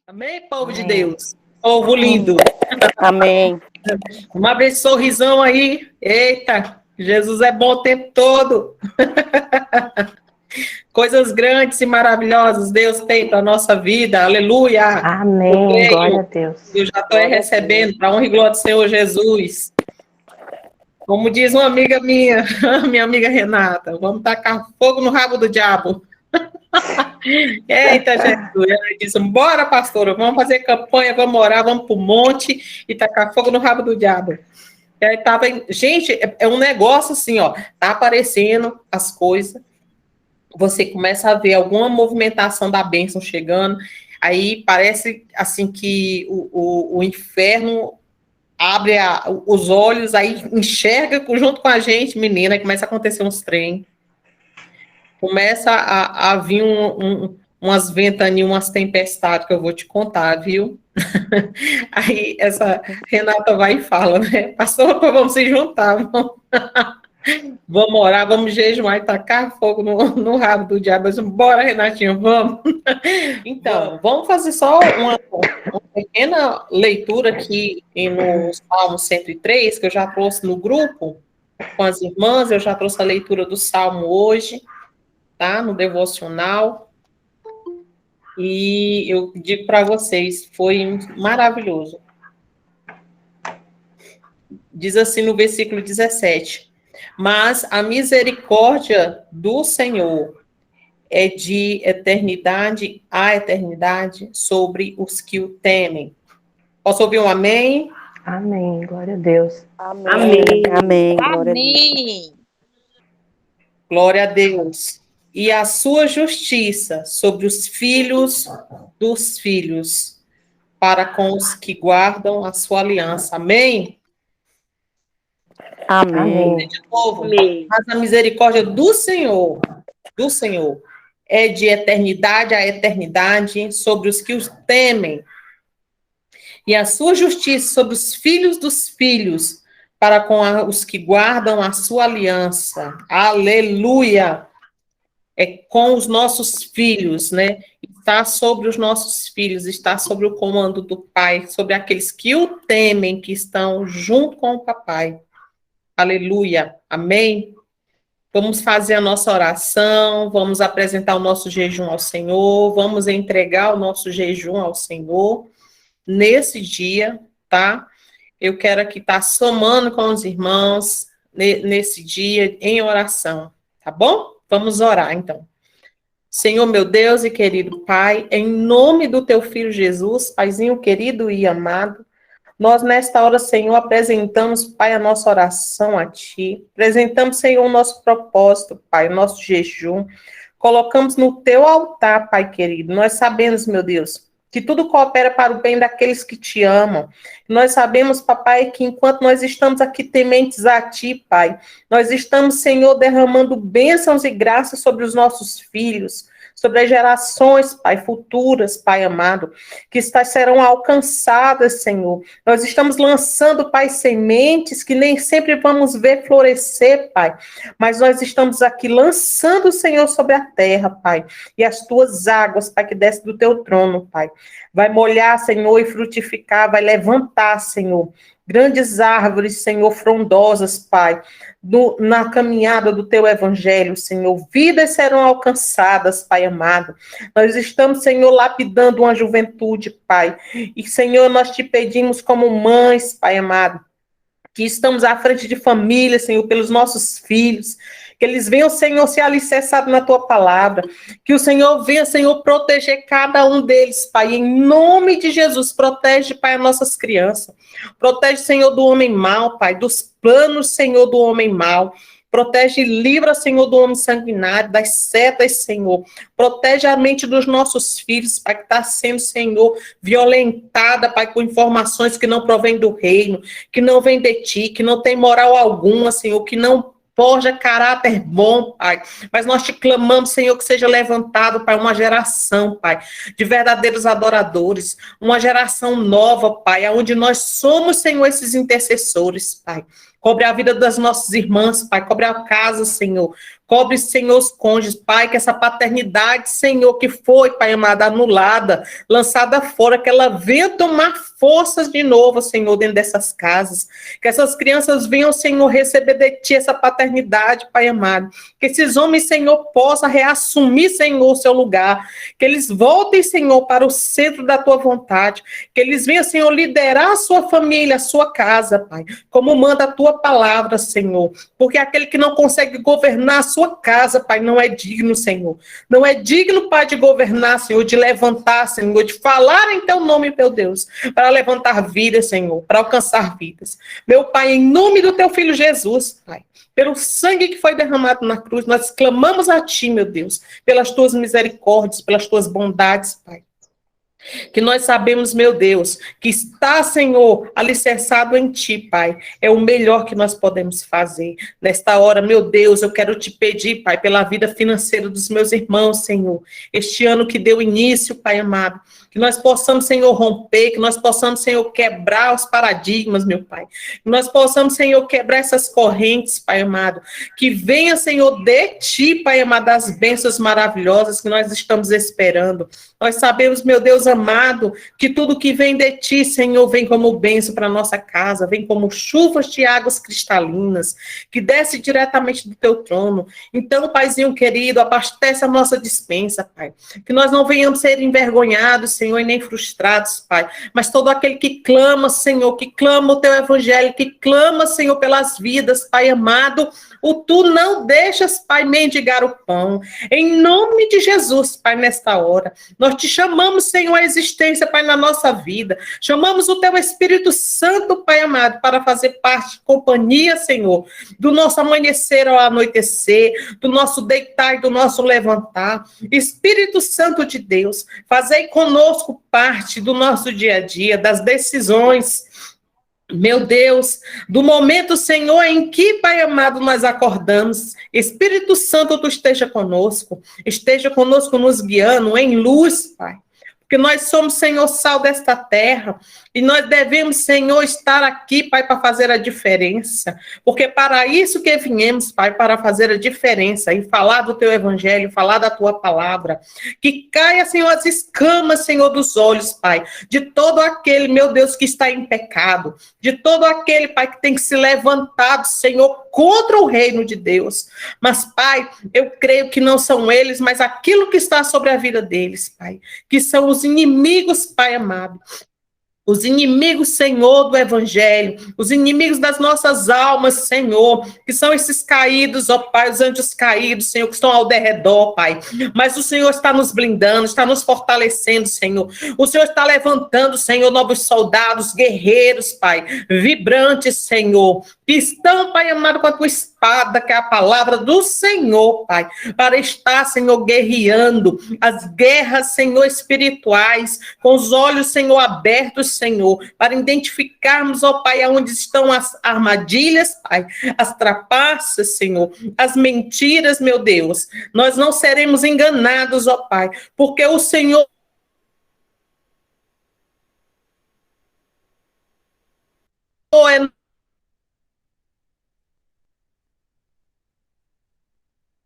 Amém, povo de Amém. Deus? Povo lindo. Amém. Vamos abrir esse sorrisão aí. Eita, Jesus é bom o tempo todo. Coisas grandes e maravilhosas Deus tem para a nossa vida. Aleluia. Eu Amém. Glória a creio. Deus. Eu já estou Glória a recebendo para a honra e glória do Senhor Jesus. Como diz uma amiga minha, minha amiga Renata, vamos tacar fogo no rabo do diabo. Eita, Jesus. Ela disse, bora, pastora, vamos fazer campanha, vamos orar, vamos para o monte e tacar fogo no rabo do diabo. E aí tava, gente, é um negócio assim, ó, tá aparecendo as coisas, você começa a ver alguma movimentação da bênção chegando, aí parece assim que o inferno abre os olhos, aí enxerga junto com a gente, menina, e começa a acontecer uns trem. Começa a vir umas ventanias, umas tempestades que eu vou te contar, viu? Aí essa Renata vai e fala, né? Pastor, vamos se juntar, vamos orar, vamos jejuar e tacar fogo no rabo do diabo. Bora, Renatinho, vamos. Então, vamos fazer só uma pequena leitura aqui no Salmo 103, que eu já trouxe no grupo com as irmãs, eu já trouxe a leitura do Salmo hoje, tá? No devocional. E eu digo para vocês, foi maravilhoso. Diz assim no versículo 17: mas a misericórdia do Senhor é de eternidade a eternidade sobre os que o temem. Posso ouvir um amém? Amém. Glória a Deus. Amém. Amém. Glória a Deus. Amém. Glória a Deus. E a sua justiça sobre os filhos dos filhos, para com os que guardam a sua aliança. Amém? Amém. De novo, Amém. mas a misericórdia do Senhor, é de eternidade a eternidade sobre os que os temem, e a sua justiça sobre os filhos dos filhos, para com os que guardam a sua aliança. Aleluia! É com os nossos filhos, né? Está sobre os nossos filhos, está sobre o comando do Pai, sobre aqueles que o temem, que estão junto com o Papai. Aleluia! Amém? Vamos fazer a nossa oração, vamos apresentar o nosso jejum ao Senhor, vamos entregar o nosso jejum ao Senhor nesse dia, tá? Eu quero aqui estar somando com os irmãos nesse dia em oração, tá bom? Vamos orar, então. Senhor, meu Deus e querido Pai, em nome do teu Filho Jesus, Paizinho querido e amado, nós nesta hora, Senhor, apresentamos, Pai, a nossa oração a Ti, apresentamos, Senhor, o nosso propósito, Pai, o nosso jejum, colocamos no Teu altar, Pai querido. Nós sabemos, meu Deus, que tudo coopera para o bem daqueles que Te amam. Nós sabemos, Papai, que enquanto nós estamos aqui tementes a Ti, Pai, nós estamos, Senhor, derramando bênçãos e graças sobre os nossos filhos, sobre as gerações, Pai, futuras, Pai amado, que serão alcançadas, Senhor. Nós estamos lançando, Pai, sementes que nem sempre vamos ver florescer, Pai, mas nós estamos aqui lançando, Senhor, sobre a terra, Pai, e as tuas águas, Pai, que desce do teu trono, Pai, vai molhar, Senhor, e frutificar, vai levantar, Senhor, grandes árvores, Senhor, frondosas, Pai, na caminhada do teu evangelho, Senhor. Vidas serão alcançadas, Pai amado. Nós estamos, Senhor, lapidando uma juventude, Pai. E, Senhor, nós te pedimos como mães, Pai amado, que estamos à frente de família, Senhor, pelos nossos filhos, que eles venham, Senhor, ser alicerçados na tua palavra, que o Senhor venha, Senhor, proteger cada um deles, Pai, em nome de Jesus. Protege, Pai, as nossas crianças, protege, Senhor, do homem mau, Pai, dos planos, Senhor, do homem mau. Protege e livra, Senhor, do homem sanguinário, das setas, Senhor. Protege a mente dos nossos filhos, Pai, que está sendo, Senhor, violentada, Pai, com informações que não provêm do reino, que não vem de Ti, que não tem moral alguma, Senhor, que não forja caráter bom, Pai. Mas nós te clamamos, Senhor, que seja levantado, Pai, uma geração, Pai, de verdadeiros adoradores, uma geração nova, Pai, onde nós somos, Senhor, esses intercessores, Pai. Cobre a vida das nossas irmãs, Pai. Cobre a casa, Senhor. Cobre, Senhor, os cônjuges, Pai, que essa paternidade, Senhor, que foi, Pai amado, anulada, lançada fora, que ela venha tomar forças de novo, Senhor, dentro dessas casas. Que essas crianças venham, Senhor, receber de Ti essa paternidade, Pai amado. Que esses homens, Senhor, possam reassumir, Senhor, o seu lugar. Que eles voltem, Senhor, para o centro da Tua vontade. Que eles venham, Senhor, liderar a sua família, a sua casa, Pai. Como manda a Tua palavra, Senhor. Porque aquele que não consegue governar a sua casa, Pai, não é digno, Senhor. Não é digno, Pai, de governar, Senhor, de levantar, Senhor, de falar em Teu nome, meu Deus, para levantar vidas, Senhor, para alcançar vidas. Meu Pai, em nome do Teu Filho Jesus, Pai, pelo sangue que foi derramado na cruz, nós clamamos a Ti, meu Deus, pelas Tuas misericórdias, pelas Tuas bondades, Pai. Que nós sabemos, meu Deus, que está, Senhor, alicerçado em Ti, Pai. É o melhor que nós podemos fazer. Nesta hora, meu Deus, eu quero Te pedir, Pai, pela vida financeira dos meus irmãos, Senhor. Este ano que deu início, Pai amado. Que nós possamos, Senhor, romper, que nós possamos, Senhor, quebrar os paradigmas, meu Pai. Que nós possamos, Senhor, quebrar essas correntes, Pai amado. Que venha, Senhor, de Ti, Pai amado, as bênçãos maravilhosas que nós estamos esperando. Nós sabemos, meu Deus amado, que tudo que vem de Ti, Senhor, vem como bênção para a nossa casa, vem como chuvas de águas cristalinas, que desce diretamente do Teu trono. Então, Paizinho querido, abastece a nossa despensa, Pai. Que nós não venhamos ser envergonhados, Senhor, e nem frustrados, Pai. Mas todo aquele que clama, Senhor, que clama o Teu evangelho, que clama, Senhor, pelas vidas, Pai amado, Tu não deixas, Pai, mendigar o pão. Em nome de Jesus, Pai, nesta hora, nós Te chamamos, Senhor, a existência, Pai, na nossa vida. Chamamos o Teu Espírito Santo, Pai amado, para fazer parte, companhia, Senhor, do nosso amanhecer ao anoitecer, do nosso deitar e do nosso levantar. Espírito Santo de Deus, fazei conosco parte do nosso dia a dia, das decisões, meu Deus, do momento, Senhor, em que, Pai amado, nós acordamos. Espírito Santo, Tu esteja conosco nos guiando em luz, Pai. Porque nós somos, Senhor, sal desta terra, e nós devemos, Senhor, estar aqui, Pai, para fazer a diferença. Porque para isso que viemos, Pai, para fazer a diferença, e falar do Teu evangelho, falar da Tua palavra. Que caia, Senhor, as escamas, Senhor, dos olhos, Pai, de todo aquele, meu Deus, que está em pecado, de todo aquele, Pai, que tem que se levantar, Senhor, contra o reino de Deus. Mas, Pai, eu creio que não são eles, mas aquilo que está sobre a vida deles, Pai, que são os inimigos, Pai amado. Os inimigos, Senhor, do Evangelho, os inimigos das nossas almas, Senhor, que são esses caídos, ó Pai, os anjos caídos, Senhor, que estão ao derredor, Pai. Mas o Senhor está nos blindando, está nos fortalecendo, Senhor. O Senhor está levantando, Senhor, novos soldados, guerreiros, Pai, vibrantes, Senhor, que estão, Pai amado, com a Tua espada, que é a palavra do Senhor, Pai, para estar, Senhor, guerreando as guerras, Senhor, espirituais, com os olhos, Senhor, abertos, Senhor, para identificarmos, ó Pai, aonde estão as armadilhas, Pai, as trapaças, Senhor, as mentiras, meu Deus. Nós não seremos enganados, ó Pai, porque o Senhor é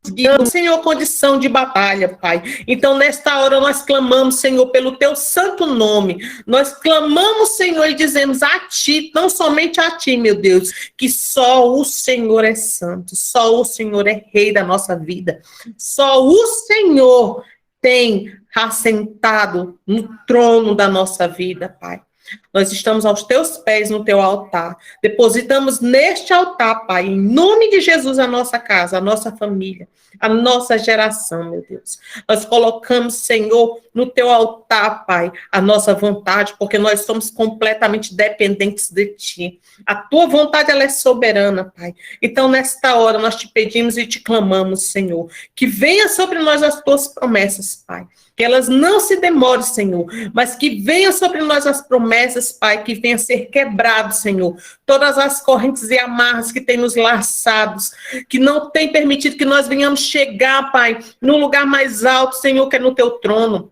guiando, Senhor, condição de batalha, Pai. Então, nesta hora, nós clamamos, Senhor, pelo Teu santo nome. Nós clamamos, Senhor, e dizemos a Ti, não somente a Ti, meu Deus, que só o Senhor é santo, só o Senhor é rei da nossa vida. Só o Senhor tem assentado no trono da nossa vida, Pai. Nós estamos aos Teus pés no Teu altar. Depositamos neste altar, Pai, em nome de Jesus, a nossa casa, a nossa família, a nossa geração, meu Deus. Nós colocamos, Senhor, no Teu altar, Pai, a nossa vontade, porque nós somos completamente dependentes de Ti. A Tua vontade, ela é soberana, Pai. Então, nesta hora, nós Te pedimos e Te clamamos, Senhor, que venha sobre nós as Tuas promessas, Pai. Que elas não se demorem, Senhor, mas que venham sobre nós as promessas, Pai, que venha ser quebrado, Senhor, todas as correntes e amarras que têm nos laçados, que não tem permitido que nós venhamos chegar, Pai, no lugar mais alto, Senhor, que é no Teu trono.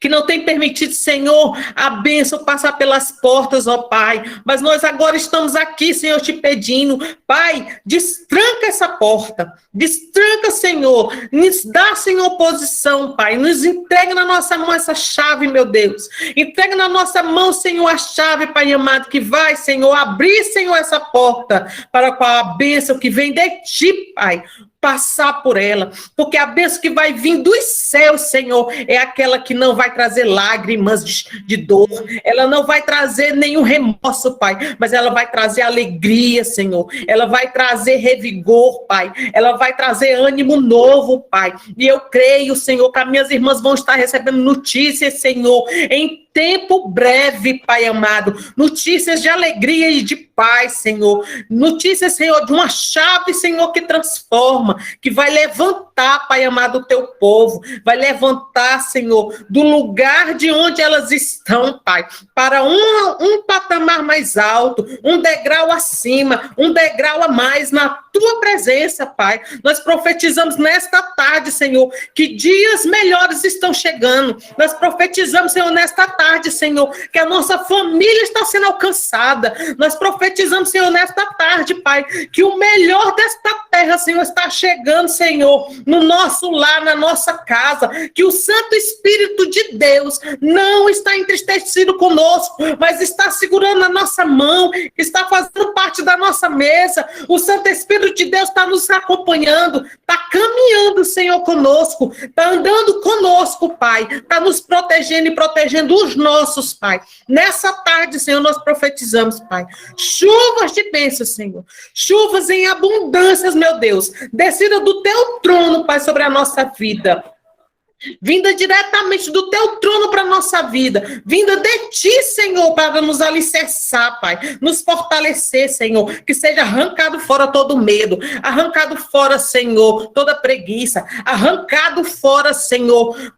que não tem permitido, Senhor, a bênção passar pelas portas, ó Pai. Mas nós agora estamos aqui, Senhor, te pedindo, Pai, destranca essa porta, destranca, Senhor, nos dá, Senhor, posição, Pai, nos entrega na nossa mão essa chave, meu Deus, entrega na nossa mão, Senhor, a chave, Pai amado, que vai, Senhor, abrir, Senhor, essa porta, para qual a bênção que vem de Ti, Pai, passar por ela, porque a bênção que vai vir dos céus, Senhor, é aquela que não vai trazer lágrimas de dor, ela não vai trazer nenhum remorso, Pai, mas ela vai trazer alegria, Senhor, ela vai trazer revigor, Pai, ela vai trazer ânimo novo, Pai, e eu creio, Senhor, que as minhas irmãs vão estar recebendo notícias, Senhor, em tempo breve, Pai amado, notícias de alegria e de paz, Senhor, notícias, Senhor, de uma chave, Senhor, que transforma, que vai levantar, Pai amado, o teu povo, vai levantar, Senhor, do lugar de onde elas estão, Pai, para um patamar mais alto, um degrau acima, um degrau a mais na tua presença, Pai. Nós profetizamos nesta tarde, Senhor, que dias melhores estão chegando. Nós profetizamos, Senhor, nesta tarde, Senhor, que a nossa família está sendo alcançada. Nós profetizamos, Senhor, nesta tarde, Pai, que o melhor desta terra, Senhor, está chegando, Senhor, no nosso lar, na nossa casa, que o Santo Espírito de Deus não está entristecido conosco, mas está segurando a nossa mão, está fazendo parte da nossa mesa. O Santo Espírito de Deus está nos acompanhando, está caminhando, Senhor, conosco, está andando conosco, Pai, está nos protegendo e protegendo os nossos, Pai. Nessa tarde, Senhor, nós profetizamos, Pai, chuvas de bênçãos, Senhor, chuvas em abundâncias, meu Deus, descida do teu trono, Pai, sobre a nossa vida, vinda diretamente do teu trono para a nossa vida, vinda de ti, Senhor, para nos alicerçar, Pai, nos fortalecer, Senhor, que seja arrancado fora todo medo, arrancado fora, Senhor, toda preguiça, arrancado fora, Senhor,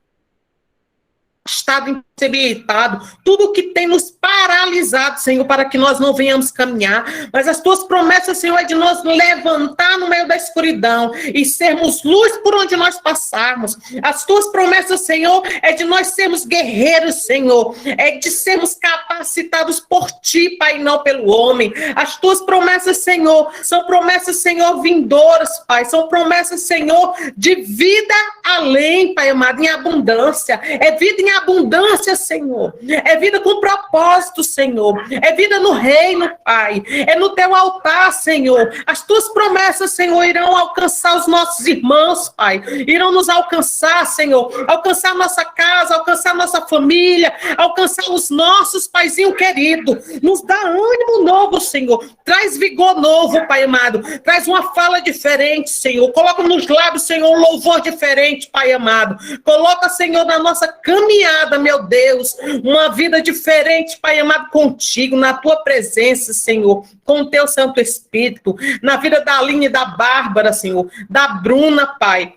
estado impossibilitado, tudo que tem nos paralisado, Senhor, para que nós não venhamos caminhar, mas as tuas promessas, Senhor, é de nós levantar no meio da escuridão e sermos luz por onde nós passarmos. As tuas promessas, Senhor, é de nós sermos guerreiros, Senhor, é de sermos capacitados por ti, Pai, e não pelo homem. As tuas promessas, Senhor, são promessas, Senhor, vindouras, Pai, são promessas, Senhor, de vida além, Pai amado, em abundância, é vida em abundância, Senhor, é vida com propósito, Senhor, é vida no reino, Pai, é no teu altar, Senhor. As tuas promessas, Senhor, irão alcançar os nossos irmãos, Pai, irão nos alcançar, Senhor, alcançar nossa casa, alcançar nossa família, alcançar os nossos paizinho querido. Nos dá ânimo novo, Senhor, traz vigor novo, Pai amado, traz uma fala diferente, Senhor, coloca nos lábios, Senhor, um louvor diferente, Pai amado, coloca, Senhor, na nossa caminhada, meu Deus, uma vida diferente, Pai amado, contigo, na tua presença, Senhor, com o teu Santo Espírito, na vida da Aline e da Bárbara, Senhor, da Bruna, Pai,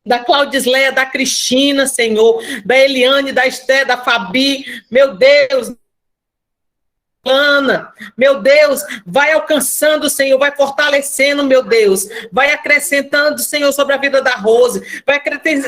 da Claudisleia, da Cristina, Senhor, da Eliane, da Esté, da Fabi, meu Deus, Ana, meu Deus, vai alcançando, Senhor, vai fortalecendo, meu Deus, vai acrescentando, Senhor, sobre a vida da Rose, vai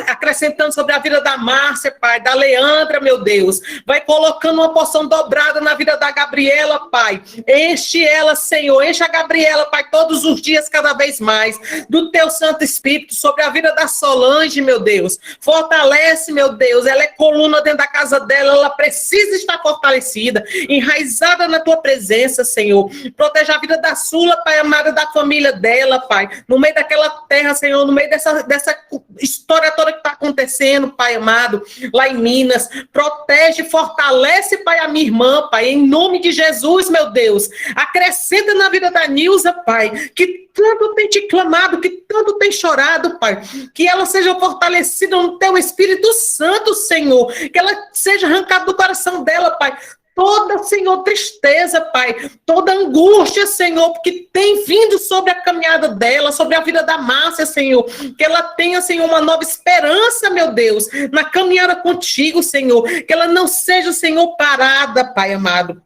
acrescentando sobre a vida da Márcia, Pai, da Leandra, meu Deus, vai colocando uma porção dobrada na vida da Gabriela, Pai, enche ela, Senhor, enche a Gabriela, Pai, todos os dias, cada vez mais, do teu Santo Espírito, sobre a vida da Solange, meu Deus, fortalece, meu Deus, ela é coluna dentro da casa dela, ela precisa estar fortalecida, enraizada na tua presença, Senhor. Proteja a vida da Sula, Pai amado, da família dela, Pai. No meio daquela terra, Senhor, no meio dessa história toda que está acontecendo, Pai amado, lá em Minas. Protege, fortalece, Pai, a minha irmã, Pai, em nome de Jesus, meu Deus. Acrescenta na vida da Nilza, Pai, que tanto tem te clamado, que tanto tem chorado, Pai, que ela seja fortalecida no teu Espírito Santo, Senhor, que ela seja arrancada do coração dela, Pai, toda, Senhor, tristeza, Pai, toda angústia, Senhor, que tem vindo sobre a caminhada dela, sobre a vida da Márcia, Senhor, que ela tenha, Senhor, uma nova esperança, meu Deus, na caminhada contigo, Senhor, que ela não seja, Senhor, parada, Pai amado,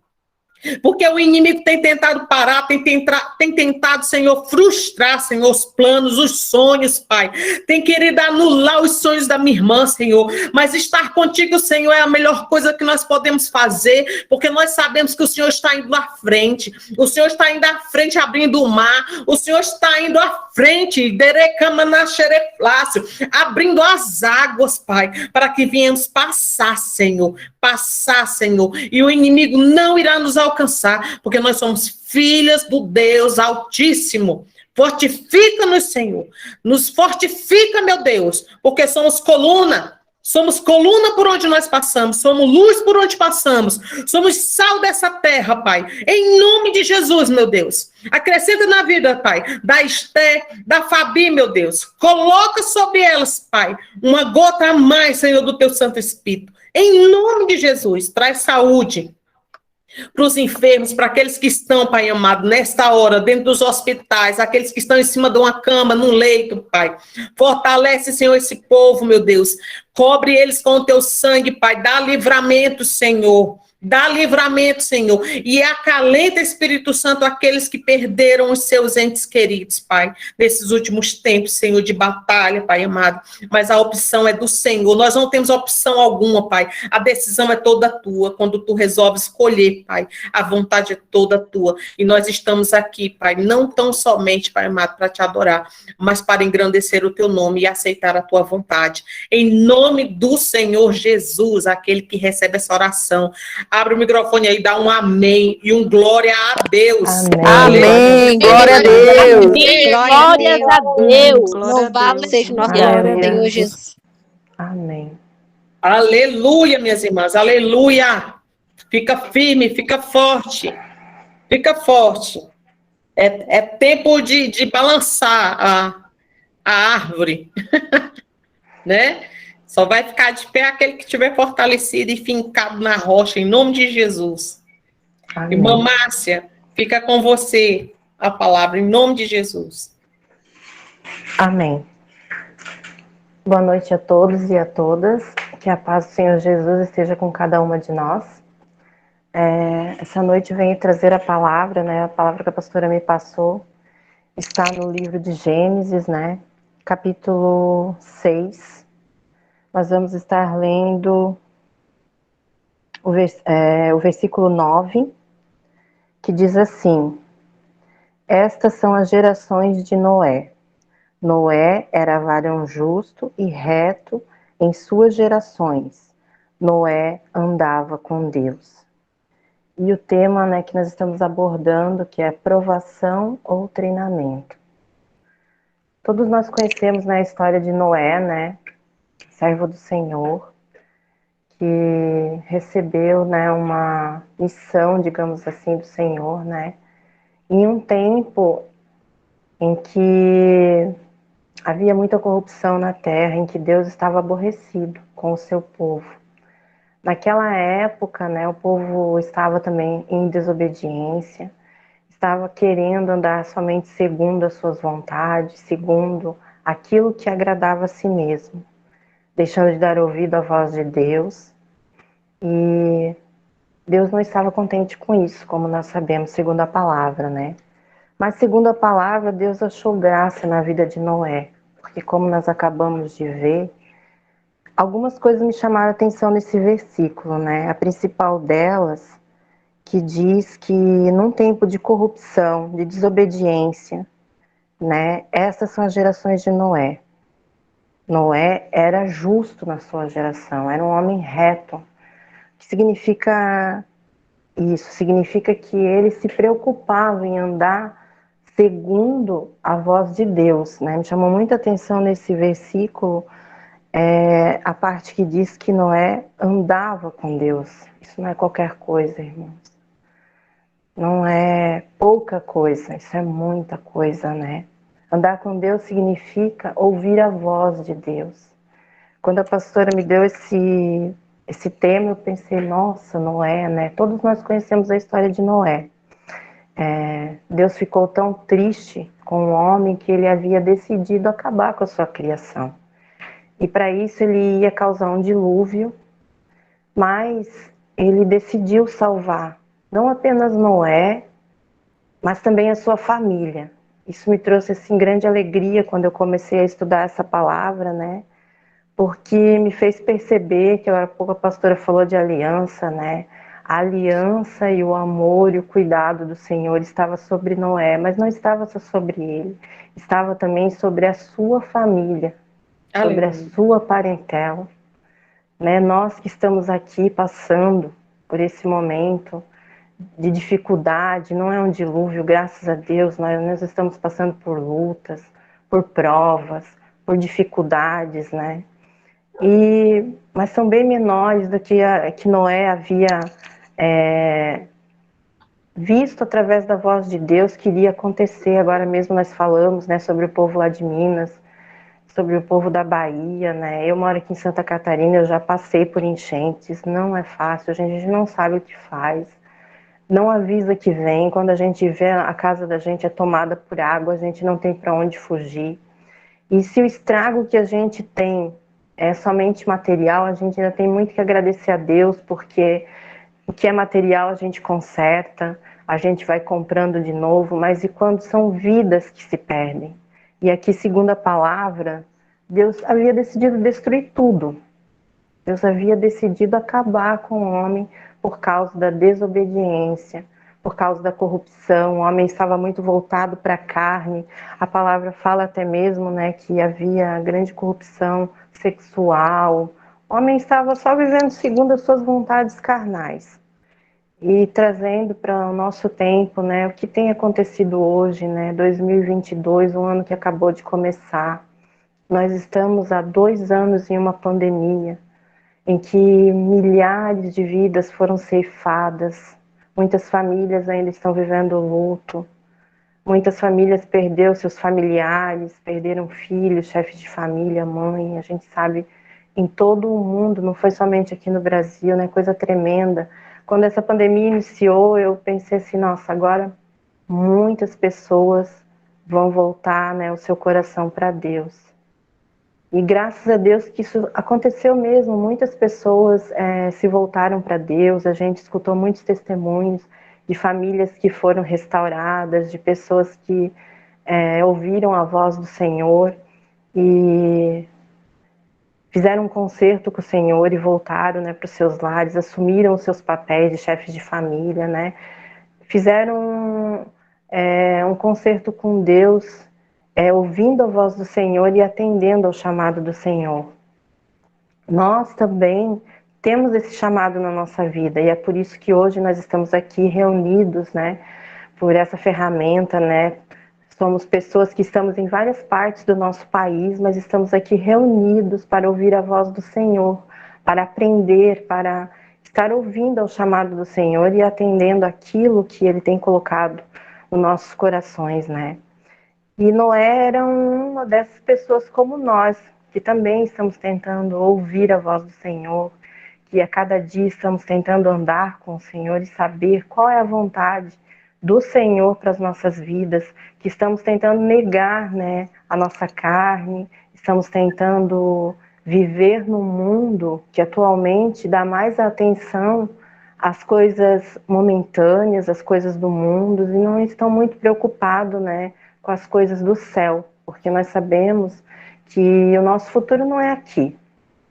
Porque o inimigo tem tentado parar, tem tentado, Senhor, frustrar, Senhor, os planos, os sonhos, Pai. Tem querido anular os sonhos da minha irmã, Senhor. Mas estar contigo, Senhor, é a melhor coisa que nós podemos fazer, porque nós sabemos que o Senhor está indo à frente. O Senhor está indo à frente, abrindo o mar. O Senhor está indo à frente, abrindo as águas, Pai, para que venhamos passar, Senhor. Passar, Senhor. E o inimigo não irá nos alcançar, porque nós somos filhas do Deus Altíssimo. Fortifica-nos, Senhor. Nos fortifica, meu Deus, porque somos coluna. Somos coluna por onde nós passamos, somos luz por onde passamos, somos sal dessa terra, Pai. Em nome de Jesus, meu Deus. Acrescenta na vida, Pai, da Esté, da Fabi, meu Deus. Coloca sobre elas, Pai, uma gota a mais, Senhor, do teu Santo Espírito. Em nome de Jesus, traz saúde para os enfermos, para aqueles que estão, Pai amado, nesta hora, dentro dos hospitais, aqueles que estão em cima de uma cama, num leito, Pai. Fortalece, Senhor, esse povo, meu Deus. Cobre eles com o teu sangue, Pai. Dá livramento, Senhor. Dá livramento, Senhor. E acalenta, Espírito Santo, aqueles que perderam os seus entes queridos, Pai. Nesses últimos tempos, Senhor, de batalha, Pai amado. Mas a opção é do Senhor. Nós não temos opção alguma, Pai. A decisão é toda tua. Quando tu resolves escolher, Pai, a vontade é toda tua. E nós estamos aqui, Pai, não tão somente, Pai amado, para te adorar, mas para engrandecer o teu nome e aceitar a tua vontade. Em nome do Senhor Jesus, aquele que recebe essa oração. Abre o microfone aí, dá um amém e um glória a Deus. Amém. Glória a Deus. Glórias a Deus. Louvado seja o nosso Senhor Jesus. Amém. Aleluia, minhas irmãs. Aleluia. Fica firme, fica forte. Fica forte. É tempo de balançar a árvore. Né? Só vai ficar de pé aquele que estiver fortalecido e fincado na rocha, em nome de Jesus. Amém. Irmã Márcia, fica com você a palavra, em nome de Jesus. Amém. Boa noite a todos e a todas. Que a paz do Senhor Jesus esteja com cada uma de nós. Essa noite eu venho trazer a palavra, né? A palavra que a pastora me passou está no livro de Gênesis, né? Capítulo 6. Nós vamos estar lendo o versículo 9, que diz assim: Estas são as gerações de Noé. Noé era varão justo e reto em suas gerações. Noé andava com Deus. E o tema, né, que nós estamos abordando, que é provação ou treinamento. Todos nós conhecemos, né, a história de Noé, né, servo do Senhor, que recebeu, né, uma missão, digamos assim, do Senhor, né, em um tempo em que havia muita corrupção na terra, em que Deus estava aborrecido com o seu povo. Naquela época, né, o povo estava também em desobediência, estava querendo andar somente segundo as suas vontades, segundo aquilo que agradava a si mesmo, deixando de dar ouvido à voz de Deus. E Deus não estava contente com isso, como nós sabemos, segundo a palavra, né? Mas segundo a palavra, Deus achou graça na vida de Noé, porque como nós acabamos de ver, algumas coisas me chamaram a atenção nesse versículo, né? A principal delas, que diz que num tempo de corrupção, de desobediência, né? Essas são as gerações de Noé. Noé era justo na sua geração, era um homem reto. O que significa isso? Significa que ele se preocupava em andar segundo a voz de Deus, né? Me chamou muita atenção nesse versículo a parte que diz que Noé andava com Deus. Isso não é qualquer coisa, irmãos. Não é pouca coisa, isso é muita coisa, né? Andar com Deus significa ouvir a voz de Deus. Quando a pastora me deu esse tema, eu pensei, nossa, Noé, né? Todos nós conhecemos a história de Noé. Deus ficou tão triste com o homem que ele havia decidido acabar com a sua criação. E para isso ele ia causar um dilúvio, mas ele decidiu salvar não apenas Noé, mas também a sua família. Isso me trouxe assim grande alegria quando eu comecei a estudar essa palavra, né? Porque me fez perceber que agora há pouco a pastora falou de aliança, né? A aliança e o amor e o cuidado do Senhor estava sobre Noé, mas não estava só sobre ele, estava também sobre a sua família, sobre a Aleluia. sua parentela, né? Nós que estamos aqui passando por esse momento de dificuldade, não é um dilúvio, graças a Deus, nós estamos passando por lutas, por provas, por dificuldades, né? Mas são bem menores do que Noé havia visto através da voz de Deus que iria acontecer. Agora mesmo nós falamos, né, sobre o povo lá de Minas, sobre o povo da Bahia, né? Eu moro aqui em Santa Catarina, eu já passei por enchentes, não é fácil, a gente não sabe o que faz, não avisa que vem, quando a gente vê a casa da gente é tomada por água, a gente não tem para onde fugir. E se o estrago que a gente tem é somente material, a gente ainda tem muito que agradecer a Deus, porque o que é material a gente conserta, a gente vai comprando de novo, mas e quando são vidas que se perdem? E aqui, segundo a palavra, Deus havia decidido destruir tudo. Deus havia decidido acabar com o homem por causa da desobediência, por causa da corrupção. O homem estava muito voltado para a carne. A palavra fala até mesmo, né, que havia grande corrupção sexual. O homem estava só vivendo segundo as suas vontades carnais. E trazendo para o nosso tempo, né, o que tem acontecido hoje, né, 2022, um ano que acabou de começar. Nós estamos há 2 anos em uma pandemia, em que milhares de vidas foram ceifadas, muitas famílias ainda estão vivendo luto, muitas famílias perderam seus familiares, perderam filhos, chefes de família, mãe, a gente sabe em todo o mundo, não foi somente aqui no Brasil, né, coisa tremenda. Quando essa pandemia iniciou, eu pensei assim, nossa, agora muitas pessoas vão voltar, né, o seu coração para Deus. E graças a Deus que isso aconteceu mesmo, muitas pessoas se voltaram para Deus, a gente escutou muitos testemunhos de famílias que foram restauradas, de pessoas que ouviram a voz do Senhor e fizeram um concerto com o Senhor e voltaram, né, para os seus lares, assumiram os seus papéis de chefes de família, né, fizeram um concerto com Deus, ouvindo a voz do Senhor e atendendo ao chamado do Senhor. Nós também temos esse chamado na nossa vida e é por isso que hoje nós estamos aqui reunidos, né, por essa ferramenta, né. Somos pessoas que estamos em várias partes do nosso país, mas estamos aqui reunidos para ouvir a voz do Senhor, para aprender, para estar ouvindo ao chamado do Senhor e atendendo aquilo que Ele tem colocado nos nossos corações, né. E Noé era uma dessas pessoas como nós, que também estamos tentando ouvir a voz do Senhor, que a cada dia estamos tentando andar com o Senhor e saber qual é a vontade do Senhor para as nossas vidas, que estamos tentando negar, né, a nossa carne, estamos tentando viver num mundo que atualmente dá mais atenção às coisas momentâneas, às coisas do mundo, e não estão muito preocupados, né, com as coisas do céu, porque nós sabemos que o nosso futuro não é aqui.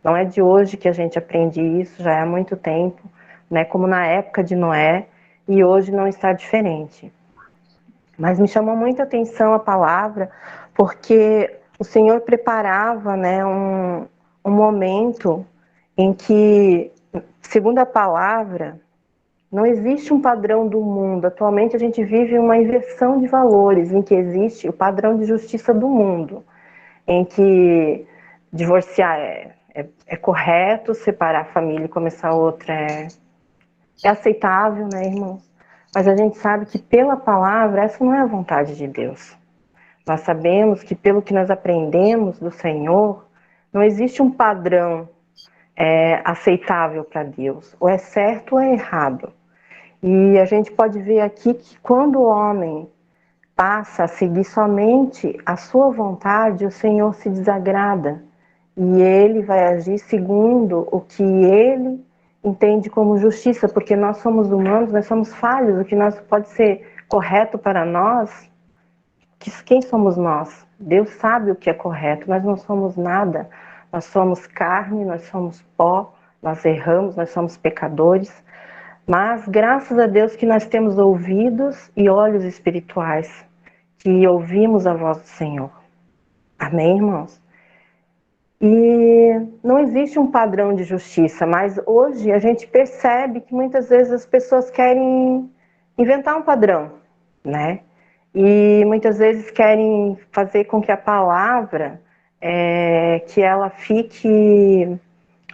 Não é de hoje que a gente aprende isso, já é há muito tempo, né, como na época de Noé, e hoje não está diferente. Mas me chamou muita atenção a palavra, porque o Senhor preparava, né, um momento em que, segundo a palavra, não existe um padrão do mundo. Atualmente a gente vive uma inversão de valores, em que existe o padrão de justiça do mundo, em que divorciar é correto, separar a família e começar outra é aceitável, né, irmãos? Mas a gente sabe que pela palavra, essa não é a vontade de Deus. Nós sabemos que pelo que nós aprendemos do Senhor, não existe um padrão aceitável para Deus. Ou é certo ou é errado. E a gente pode ver aqui que quando o homem passa a seguir somente a sua vontade, o Senhor se desagrada. E ele vai agir segundo o que ele entende como justiça, porque nós somos humanos, nós somos falhos, o que nós pode ser correto para nós, quem somos nós? Deus sabe o que é correto, nós não somos nada, nós somos carne, nós somos pó, nós erramos, nós somos pecadores, mas graças a Deus que nós temos ouvidos e olhos espirituais, que ouvimos a voz do Senhor. Amém, irmãos? E não existe um padrão de justiça, mas hoje a gente percebe que muitas vezes as pessoas querem inventar um padrão, né? E muitas vezes querem fazer com que a palavra, que ela fique,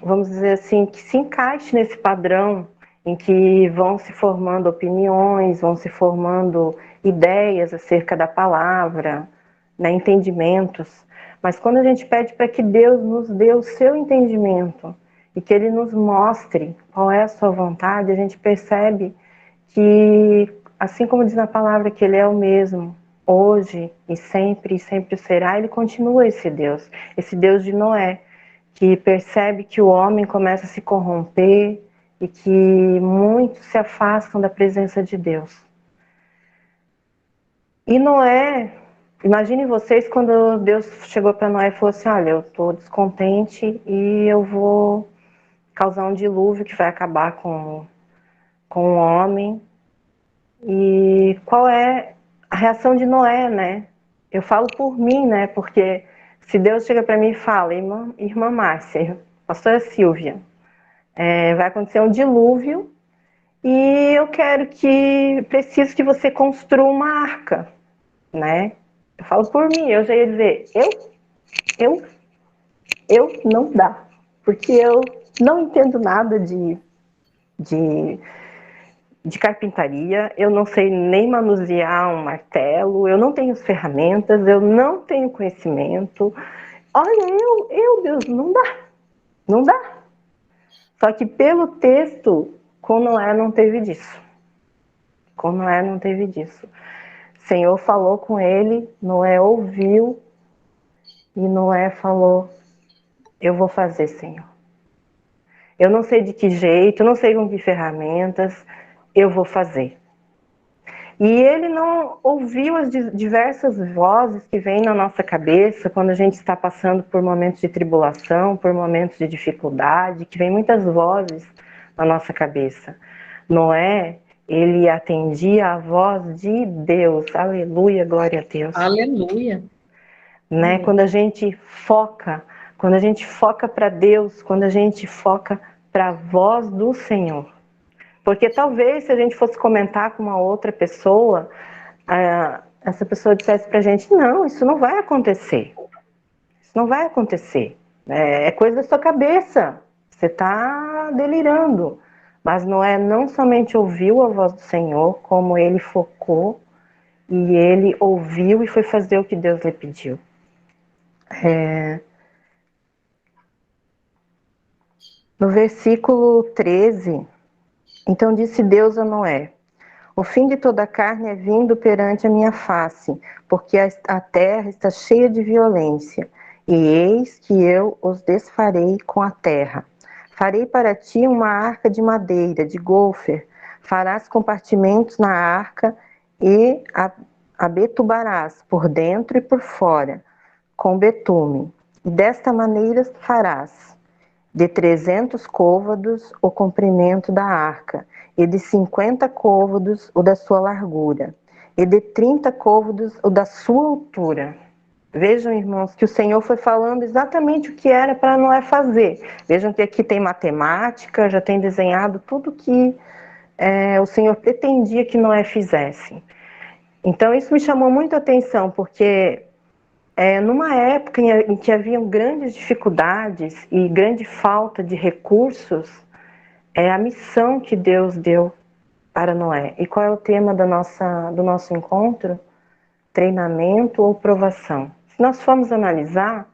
vamos dizer assim, que se encaixe nesse padrão em que vão se formando opiniões, vão se formando ideias acerca da palavra, né, entendimentos. Mas quando a gente pede para que Deus nos dê o seu entendimento e que Ele nos mostre qual é a sua vontade, a gente percebe que, assim como diz na palavra que Ele é o mesmo, hoje e sempre o será, Ele continua esse Deus de Noé, que percebe que o homem começa a se corromper e que muitos se afastam da presença de Deus. E Noé, imagine vocês quando Deus chegou para Noé e falou assim, olha, eu estou descontente e eu vou causar um dilúvio que vai acabar com o homem. E qual é a reação de Noé, né? Eu falo por mim, né? Porque se Deus chega para mim e fala, irmã Márcia, pastora Silvia, vai acontecer um dilúvio e eu preciso que você construa uma arca, né? Eu falo por mim, eu já ia dizer, eu não dá, porque eu não entendo nada de carpintaria, eu não sei nem manusear um martelo, eu não tenho ferramentas, eu não tenho conhecimento. Olha, Deus, não dá. Só que pelo texto, com Noé não teve disso. Com Noé não teve disso. O Senhor falou com ele, Noé ouviu, e Noé falou, eu vou fazer, Senhor. Eu não sei de que jeito, eu não sei com que ferramentas, eu vou fazer. E ele não ouviu as diversas vozes que vêm na nossa cabeça quando a gente está passando por momentos de tribulação, por momentos de dificuldade, que vem muitas vozes na nossa cabeça. Noé, ele atendia a voz de Deus. Aleluia, glória a Deus. Aleluia. Né? Quando a gente foca para Deus, quando a gente foca para a voz do Senhor. Porque talvez se a gente fosse comentar com uma outra pessoa, essa pessoa dissesse pra gente, não, isso não vai acontecer. Isso não vai acontecer. É coisa da sua cabeça. Você está delirando. Mas Noé não somente ouviu a voz do Senhor, como ele focou e ele ouviu e foi fazer o que Deus lhe pediu. No versículo 13, então disse Deus a Noé, o fim de toda a carne é vindo perante a minha face, porque a terra está cheia de violência, e eis que eu os desfarei com a terra. Farei para ti uma arca de madeira, de gofer, farás compartimentos na arca e a betubarás por dentro e por fora, com betume. E desta maneira farás. De 300 côvados o comprimento da arca, e de 50 côvados o da sua largura, e de 30 côvados o da sua altura. Vejam, irmãos, que o Senhor foi falando exatamente o que era para Noé fazer. Vejam que aqui tem matemática, já tem desenhado tudo que o Senhor pretendia que Noé fizesse. Então isso me chamou muito a atenção, porque numa época em que haviam grandes dificuldades e grande falta de recursos, é a missão que Deus deu para Noé. E qual é o tema do nosso encontro? Treinamento ou provação. Se nós formos analisar,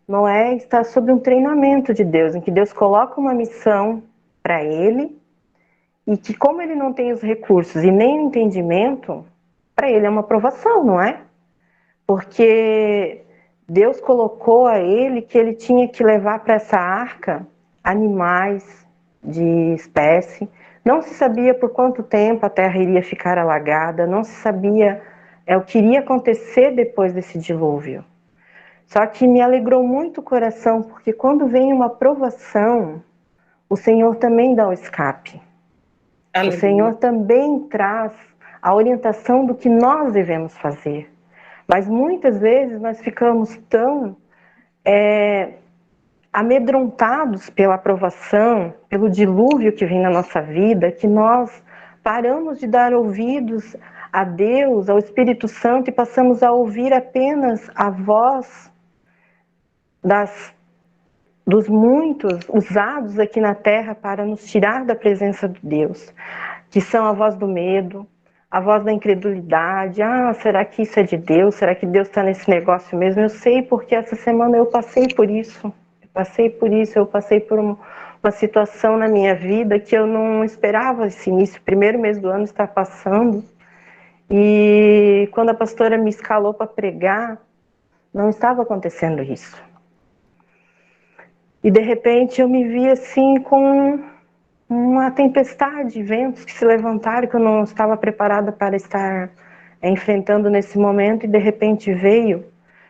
Noé está sob um treinamento de Deus, em que Deus coloca uma missão para ele, e que como ele não tem os recursos e nem o entendimento, para ele é uma provação, não é? Porque Deus colocou a ele que ele tinha que levar para essa arca animais de espécie, não se sabia por quanto tempo a terra iria ficar alagada, não se sabia o que iria acontecer depois desse dilúvio. Só que me alegrou muito o coração, porque quando vem uma provação, o Senhor também dá o escape. Aleluia. O Senhor também traz a orientação do que nós devemos fazer. Mas muitas vezes nós ficamos tão amedrontados pela provação, pelo dilúvio que vem na nossa vida, que nós paramos de dar ouvidos a Deus, ao Espírito Santo, e passamos a ouvir apenas a voz dos muitos usados aqui na terra para nos tirar da presença de Deus, que são a voz do medo, a voz da incredulidade. Será que isso é de Deus? Será que Deus está nesse negócio mesmo? Eu sei, porque essa semana eu passei por isso. Eu passei por uma situação na minha vida que eu não esperava esse início, primeiro mês do ano estar passando. E quando a pastora me escalou para pregar, não estava acontecendo isso. E de repente eu me vi assim com uma tempestade de ventos que se levantaram, que eu não estava preparada para estar enfrentando nesse momento, e de repente veio.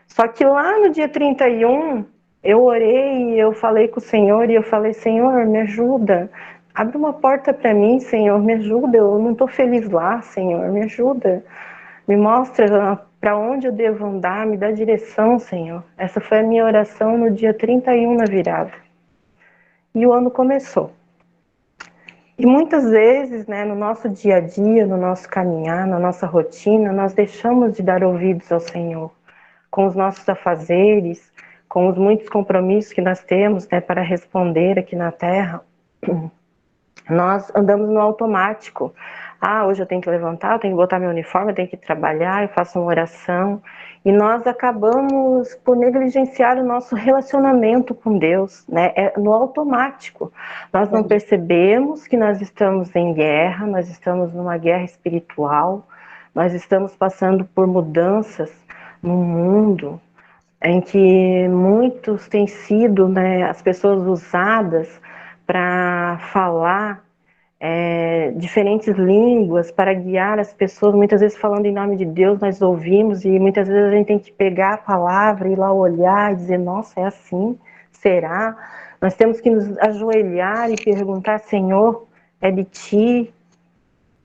Só que lá no dia 31, eu orei e eu falei com o Senhor, e eu falei: Senhor, me ajuda, abre uma porta para mim, Senhor, me ajuda, eu não estou feliz lá, Senhor, me ajuda, me mostra para onde eu devo andar, me dá direção, Senhor. Essa foi a minha oração no dia 31 na virada. E o ano começou. E muitas vezes, né, no nosso dia a dia, no nosso caminhar, na nossa rotina, nós deixamos de dar ouvidos ao Senhor, com os nossos afazeres, com os muitos compromissos que nós temos, né, para responder aqui na Terra. Nós andamos no automático. Hoje eu tenho que levantar, eu tenho que botar meu uniforme, eu tenho que trabalhar, eu faço uma oração. E nós acabamos por negligenciar o nosso relacionamento com Deus, né? É no automático. Nós não percebemos que nós estamos em guerra, nós estamos numa guerra espiritual, nós estamos passando por mudanças no mundo em que muitos têm sido, né, as pessoas usadas para falar diferentes línguas, para guiar as pessoas, muitas vezes falando em nome de Deus, nós ouvimos, e muitas vezes a gente tem que pegar a palavra, ir lá olhar e dizer: nossa, é assim? Será? Nós temos que nos ajoelhar e perguntar: Senhor, é de Ti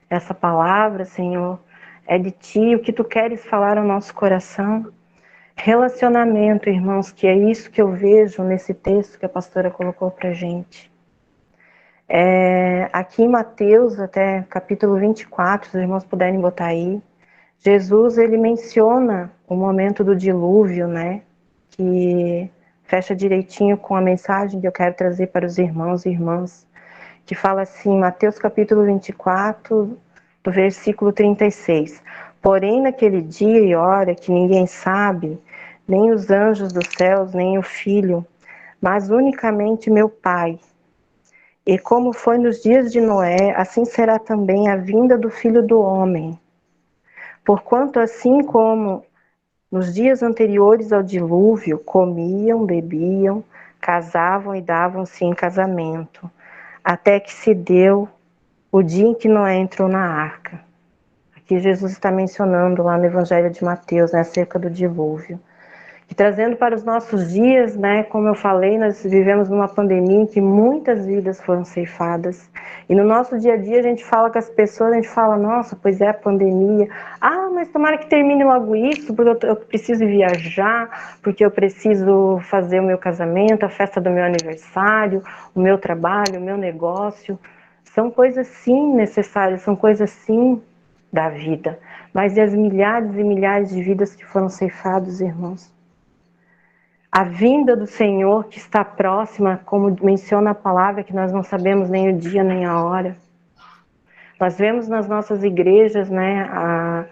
essa palavra, Senhor? É de Ti o que Tu queres falar ao nosso coração? Relacionamento, irmãos, que é isso que eu vejo nesse texto que a pastora colocou pra gente. Aqui em Mateus, até capítulo 24, se os irmãos puderem botar aí, Jesus, ele menciona o momento do dilúvio, né, que fecha direitinho com a mensagem que eu quero trazer para os irmãos e irmãs, que fala assim, Mateus capítulo 24, do versículo 36. Porém, naquele dia e hora que ninguém sabe, nem os anjos dos céus, nem o Filho, mas unicamente meu Pai. E como foi nos dias de Noé, assim será também a vinda do Filho do Homem. Porquanto assim como nos dias anteriores ao dilúvio, comiam, bebiam, casavam e davam-se em casamento, até que se deu o dia em que Noé entrou na arca. Aqui Jesus está mencionando lá no Evangelho de Mateus, né, acerca do dilúvio. E trazendo para os nossos dias, né, como eu falei, nós vivemos numa pandemia em que muitas vidas foram ceifadas. E no nosso dia a dia a gente fala com as pessoas, a gente fala: nossa, pois é a pandemia. Mas tomara que termine logo isso, porque eu preciso viajar, porque eu preciso fazer o meu casamento, a festa do meu aniversário, o meu trabalho, o meu negócio. São coisas sim necessárias, são coisas sim da vida. Mas e as milhares e milhares de vidas que foram ceifadas, irmãos? A vinda do Senhor que está próxima, como menciona a palavra, que nós não sabemos nem o dia nem a hora. Nós vemos nas nossas igrejas, né,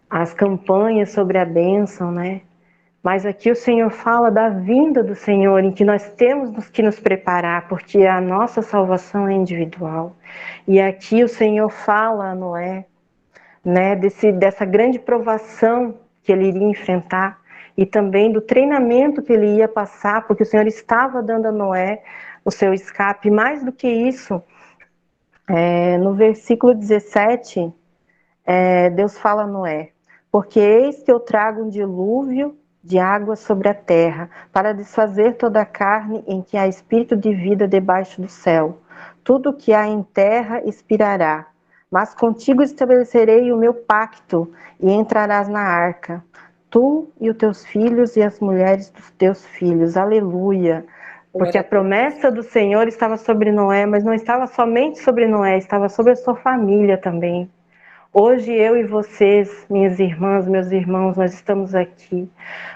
as campanhas sobre a bênção, né? Mas aqui o Senhor fala da vinda do Senhor, em que nós temos que nos preparar, porque a nossa salvação é individual. E aqui o Senhor fala a Noé, né, dessa grande provação que ele iria enfrentar. e também do treinamento que ele ia passar, porque o Senhor estava dando a Noé o seu escape. Mais do que isso, no versículo 17, Deus fala a Noé: porque eis que eu trago um dilúvio de água sobre a terra, para desfazer toda a carne em que há espírito de vida debaixo do céu. Tudo que há em terra expirará. Mas contigo estabelecerei o meu pacto, e entrarás na arca, tu e os teus filhos e as mulheres dos teus filhos. Aleluia! Porque a promessa do Senhor estava sobre Noé, mas não estava somente sobre Noé, estava sobre a sua família também. Hoje eu e vocês, minhas irmãs, meus irmãos, nós estamos aqui.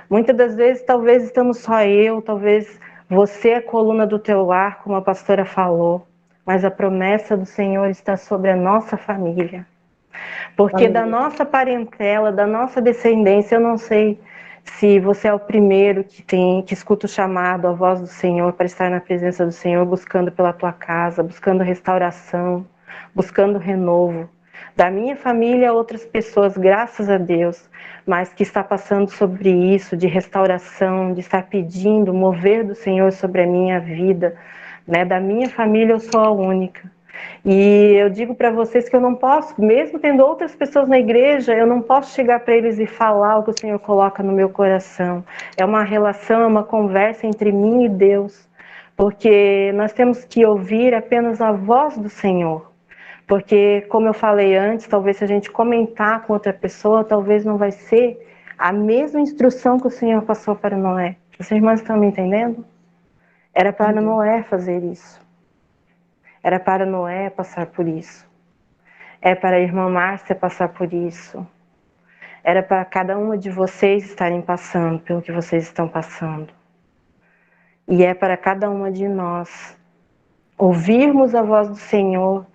Muitas das vezes, talvez estamos só eu, talvez você é a coluna do teu lar, como a pastora falou, mas a promessa do Senhor está sobre a nossa família. Porque da nossa parentela, da nossa descendência, eu não sei se você é o primeiro que escuta o chamado, a voz do Senhor, para estar na presença do Senhor, buscando pela tua casa, buscando restauração, buscando renovo. Da minha família, outras pessoas, graças a Deus, mas que está passando sobre isso, de restauração, de estar pedindo o mover do Senhor sobre a minha vida, né? Da minha família, eu sou a única. E eu digo para vocês que eu não posso, mesmo tendo outras pessoas na igreja, eu não posso chegar para eles e falar o que o Senhor coloca no meu coração. É uma relação, é uma conversa entre mim e Deus, porque nós temos que ouvir apenas a voz do Senhor. Porque, como eu falei antes, talvez se a gente comentar com outra pessoa, talvez não vai ser a mesma instrução que o Senhor passou para Noé. Vocês irmãs estão me entendendo? Era para Noé fazer isso. Era para Noé passar por isso. É para a irmã Márcia passar por isso. Era para cada uma de vocês estarem passando pelo que vocês estão passando. E é para cada uma de nós ouvirmos a voz do Senhor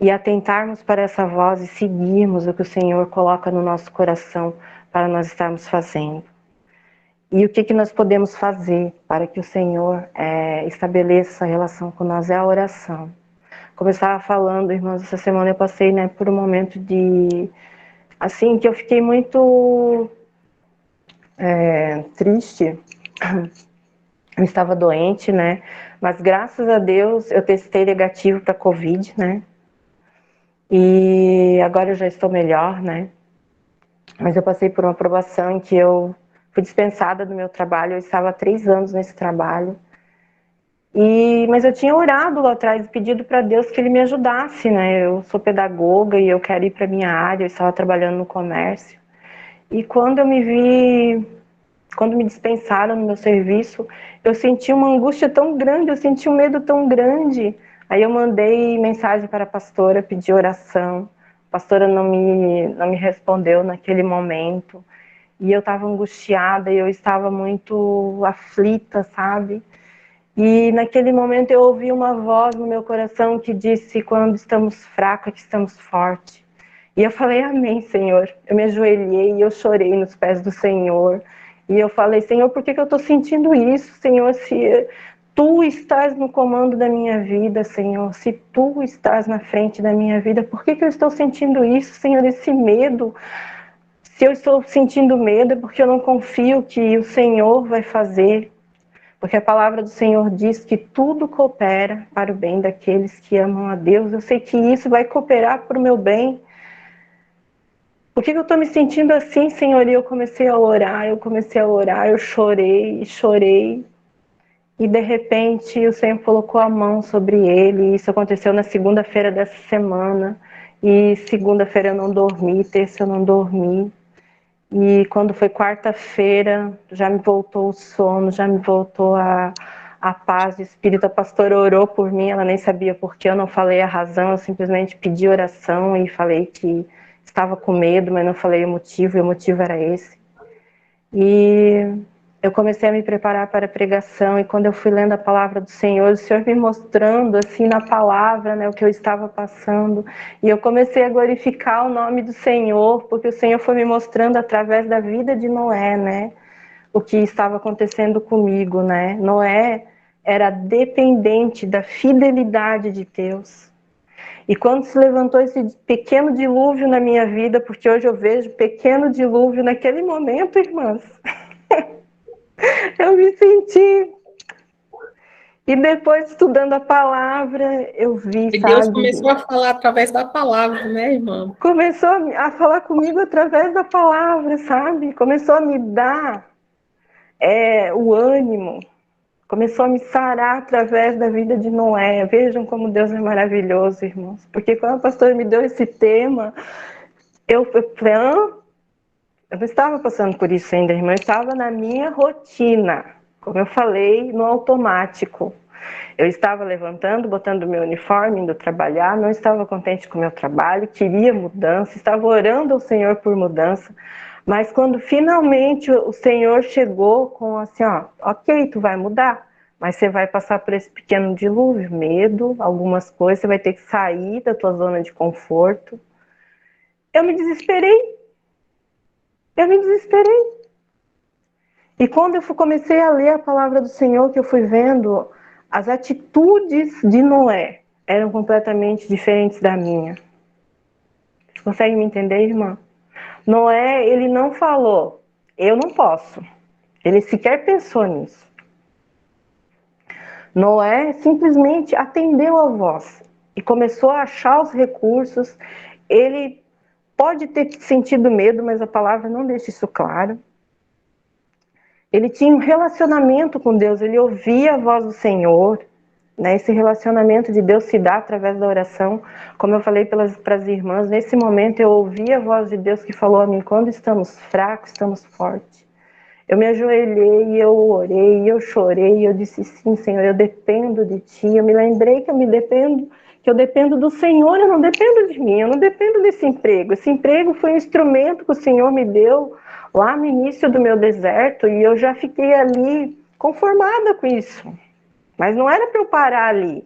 e atentarmos para essa voz e seguirmos o que o Senhor coloca no nosso coração para nós estarmos fazendo. E o que nós podemos fazer para que o Senhor estabeleça essa relação com nós é a oração. Como eu estava falando, irmãos, essa semana eu passei, né, por um momento de, assim, que eu fiquei muito triste. Eu estava doente, né, mas graças a Deus eu testei negativo para Covid, né, e agora eu já estou melhor, né, mas eu passei por uma provação em que eu fui dispensada do meu trabalho, eu estava há 3 anos nesse trabalho. Mas eu tinha orado lá atrás, pedido para Deus que Ele me ajudasse, né? Eu sou pedagoga e eu quero ir para minha área, eu estava trabalhando no comércio. E quando me dispensaram no meu serviço, eu senti uma angústia tão grande, eu senti um medo tão grande. Aí eu mandei mensagem para a pastora, pedi oração. A pastora não me respondeu naquele momento. E eu estava angustiada e eu estava muito aflita, sabe? E naquele momento eu ouvi uma voz no meu coração que disse: quando estamos fracos é que estamos fortes. E eu falei: amém, Senhor. Eu me ajoelhei e eu chorei nos pés do Senhor. E eu falei: Senhor, por que eu estou sentindo isso? Senhor, se Tu estás no comando da minha vida, Senhor, se Tu estás na frente da minha vida, por que eu estou sentindo isso, Senhor, esse medo? Se eu estou sentindo medo é porque eu não confio que o Senhor vai fazer. Porque a palavra do Senhor diz que tudo coopera para o bem daqueles que amam a Deus. Eu sei que isso vai cooperar para o meu bem. Por que eu estou me sentindo assim, Senhor? E eu comecei a orar, eu chorei e chorei. E de repente o Senhor colocou a mão sobre ele. Isso aconteceu na segunda-feira dessa semana. E segunda-feira eu não dormi, terça eu não dormi. E quando foi quarta-feira, já me voltou o sono, já me voltou a paz de espírito. A pastora orou por mim, ela nem sabia por que eu não falei a razão, eu simplesmente pedi oração e falei que estava com medo, mas não falei o motivo, e o motivo era esse. E eu comecei a me preparar para a pregação, e quando eu fui lendo a palavra do Senhor, o Senhor me mostrando assim na palavra, né, o que eu estava passando, e eu comecei a glorificar o nome do Senhor, porque o Senhor foi me mostrando através da vida de Noé, né, o que estava acontecendo comigo, né. Noé era dependente da fidelidade de Deus. E quando se levantou esse pequeno dilúvio na minha vida, porque hoje eu vejo pequeno dilúvio naquele momento, irmãs, Eu me senti. E depois, estudando a palavra, eu vi, E Deus sabe? começou a falar através da palavra, né, irmã? Começou a falar comigo através da palavra, sabe? Começou a me dar o ânimo. Começou a me sarar através da vida de Noé. Vejam como Deus é maravilhoso, irmãos. Porque quando a pastora me deu esse tema, eu falei, eu não estava passando por isso ainda, irmã. Eu estava na minha rotina. Como eu falei, no automático. Eu estava levantando, botando meu uniforme, indo trabalhar, não estava contente com o meu trabalho, queria mudança, estava orando ao Senhor por mudança. Mas quando finalmente o Senhor chegou com assim, ó, ok, tu vai mudar, mas você vai passar por esse pequeno dilúvio, medo, algumas coisas, você vai ter que sair da tua zona de conforto. Eu me desesperei, eu me desesperei. E quando eu comecei a ler a palavra do Senhor, que eu fui vendo, as atitudes de Noé eram completamente diferentes da minha. Você consegue me entender, irmã? Noé, ele não falou, eu não posso. Ele sequer pensou nisso. Noé simplesmente atendeu a voz e começou a achar os recursos. Ele pode ter sentido medo, mas a palavra não deixa isso claro. Ele tinha um relacionamento com Deus, ele ouvia a voz do Senhor, né? Esse relacionamento de Deus se dá através da oração. Como eu falei para as irmãs, nesse momento eu ouvi a voz de Deus que falou a mim, quando estamos fracos, estamos fortes. Eu me ajoelhei, e eu orei, e eu chorei, e eu disse, sim, Senhor, eu dependo de Ti. Eu me lembrei que eu dependo do Senhor, eu não dependo de mim, eu não dependo desse emprego. Esse emprego foi um instrumento que o Senhor me deu lá no início do meu deserto, e eu já fiquei ali conformada com isso. Mas não era para eu parar ali.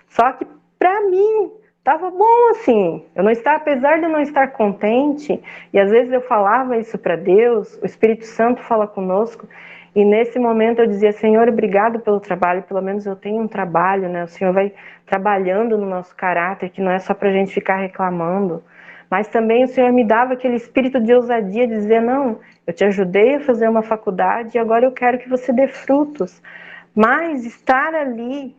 Só que para mim estava bom assim. Eu não estava, apesar de eu não estar contente, e às vezes eu falava isso para Deus, o Espírito Santo fala conosco, e nesse momento eu dizia, Senhor, obrigado pelo trabalho, pelo menos eu tenho um trabalho, né? O Senhor vai trabalhando no nosso caráter, que não é só para a gente ficar reclamando. Mas também o Senhor me dava aquele espírito de ousadia, de dizer, não, eu te ajudei a fazer uma faculdade e agora eu quero que você dê frutos. Mas estar ali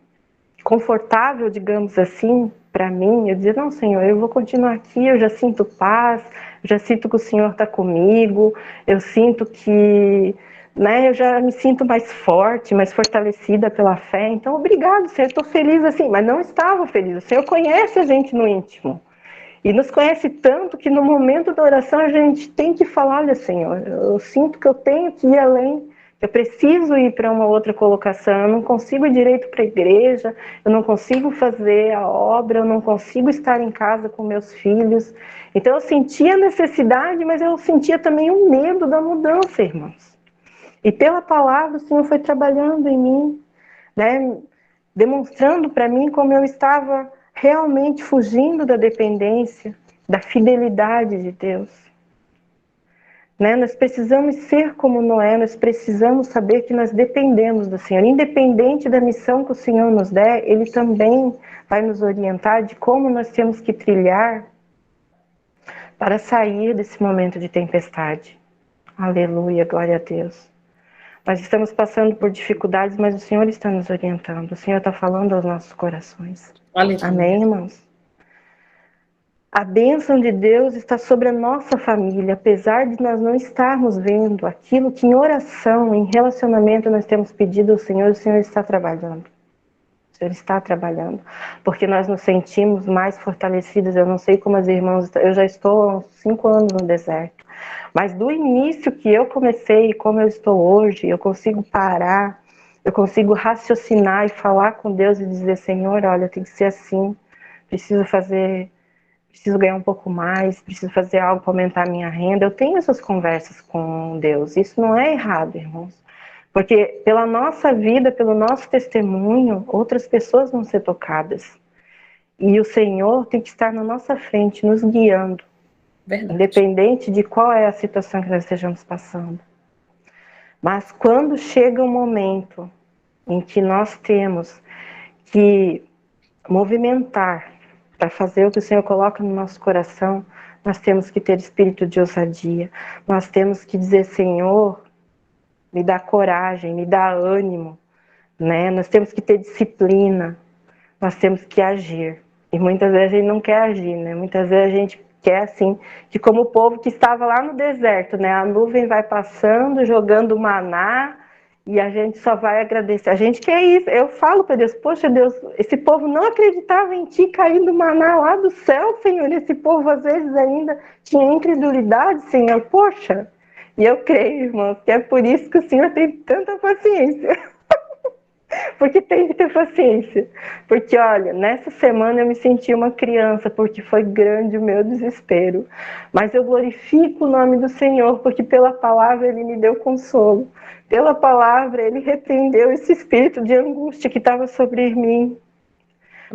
confortável, digamos assim, para mim, eu dizia, não, Senhor, eu vou continuar aqui, eu já sinto paz, eu já sinto que o Senhor está comigo, eu sinto que, né, eu já me sinto mais forte, mais fortalecida pela fé, então, obrigado, Senhor, estou feliz assim, mas não estava feliz, o Senhor conhece a gente no íntimo, e nos conhece tanto que no momento da oração a gente tem que falar, olha, Senhor, eu sinto que eu tenho que ir além, eu preciso ir para uma outra colocação, eu não consigo ir direito para a igreja, eu não consigo fazer a obra, eu não consigo estar em casa com meus filhos. Então eu sentia a necessidade, mas eu sentia também o medo da mudança, irmãos. E pela palavra o Senhor foi trabalhando em mim, né? Demonstrando para mim como eu estava realmente fugindo da dependência, da fidelidade de Deus. Né? Nós precisamos ser como Noé, nós precisamos saber que nós dependemos do Senhor. Independente da missão que o Senhor nos der, Ele também vai nos orientar de como nós temos que trilhar para sair desse momento de tempestade. Aleluia, glória a Deus. Nós estamos passando por dificuldades, mas o Senhor está nos orientando. O Senhor está falando aos nossos corações. Aleluia. Amém, irmãos? A bênção de Deus está sobre a nossa família, apesar de nós não estarmos vendo aquilo que em oração, em relacionamento nós temos pedido ao Senhor, o Senhor está trabalhando. O Senhor está trabalhando, porque nós nos sentimos mais fortalecidas. Eu não sei como as irmãs, eu já estou há uns 5 anos no deserto, mas do início que eu comecei, como eu estou hoje, eu consigo parar, eu consigo raciocinar e falar com Deus e dizer, Senhor, olha, tem que ser assim, preciso ganhar um pouco mais, preciso fazer algo para aumentar a minha renda. Eu tenho essas conversas com Deus. Isso não é errado, irmãos. Porque pela nossa vida, pelo nosso testemunho, outras pessoas vão ser tocadas. E o Senhor tem que estar na nossa frente, nos guiando. Verdade. Independente de qual é a situação que nós estejamos passando. Mas quando chega o momento em que nós temos que movimentar para fazer o que o Senhor coloca no nosso coração, nós temos que ter espírito de ousadia. Nós temos que dizer, Senhor, me dá coragem, me dá ânimo, né? Nós temos que ter disciplina, nós temos que agir. E muitas vezes a gente não quer agir, né? Muitas vezes a gente quer, assim, que como o povo que estava lá no deserto, né? A nuvem vai passando, jogando maná, e a gente só vai agradecer. A gente quer isso. Eu falo para Deus, poxa Deus, esse povo não acreditava em Ti caindo maná lá do céu, Senhor. Esse povo às vezes ainda tinha incredulidade, Senhor. Poxa, e eu creio, irmãos, que é por isso que o Senhor tem tanta paciência. Porque tem que ter paciência. Porque, olha, nessa semana eu me senti uma criança, porque foi grande o meu desespero. Mas eu glorifico o nome do Senhor, porque pela palavra Ele me deu consolo. Pela palavra Ele repreendeu esse espírito de angústia que estava sobre mim.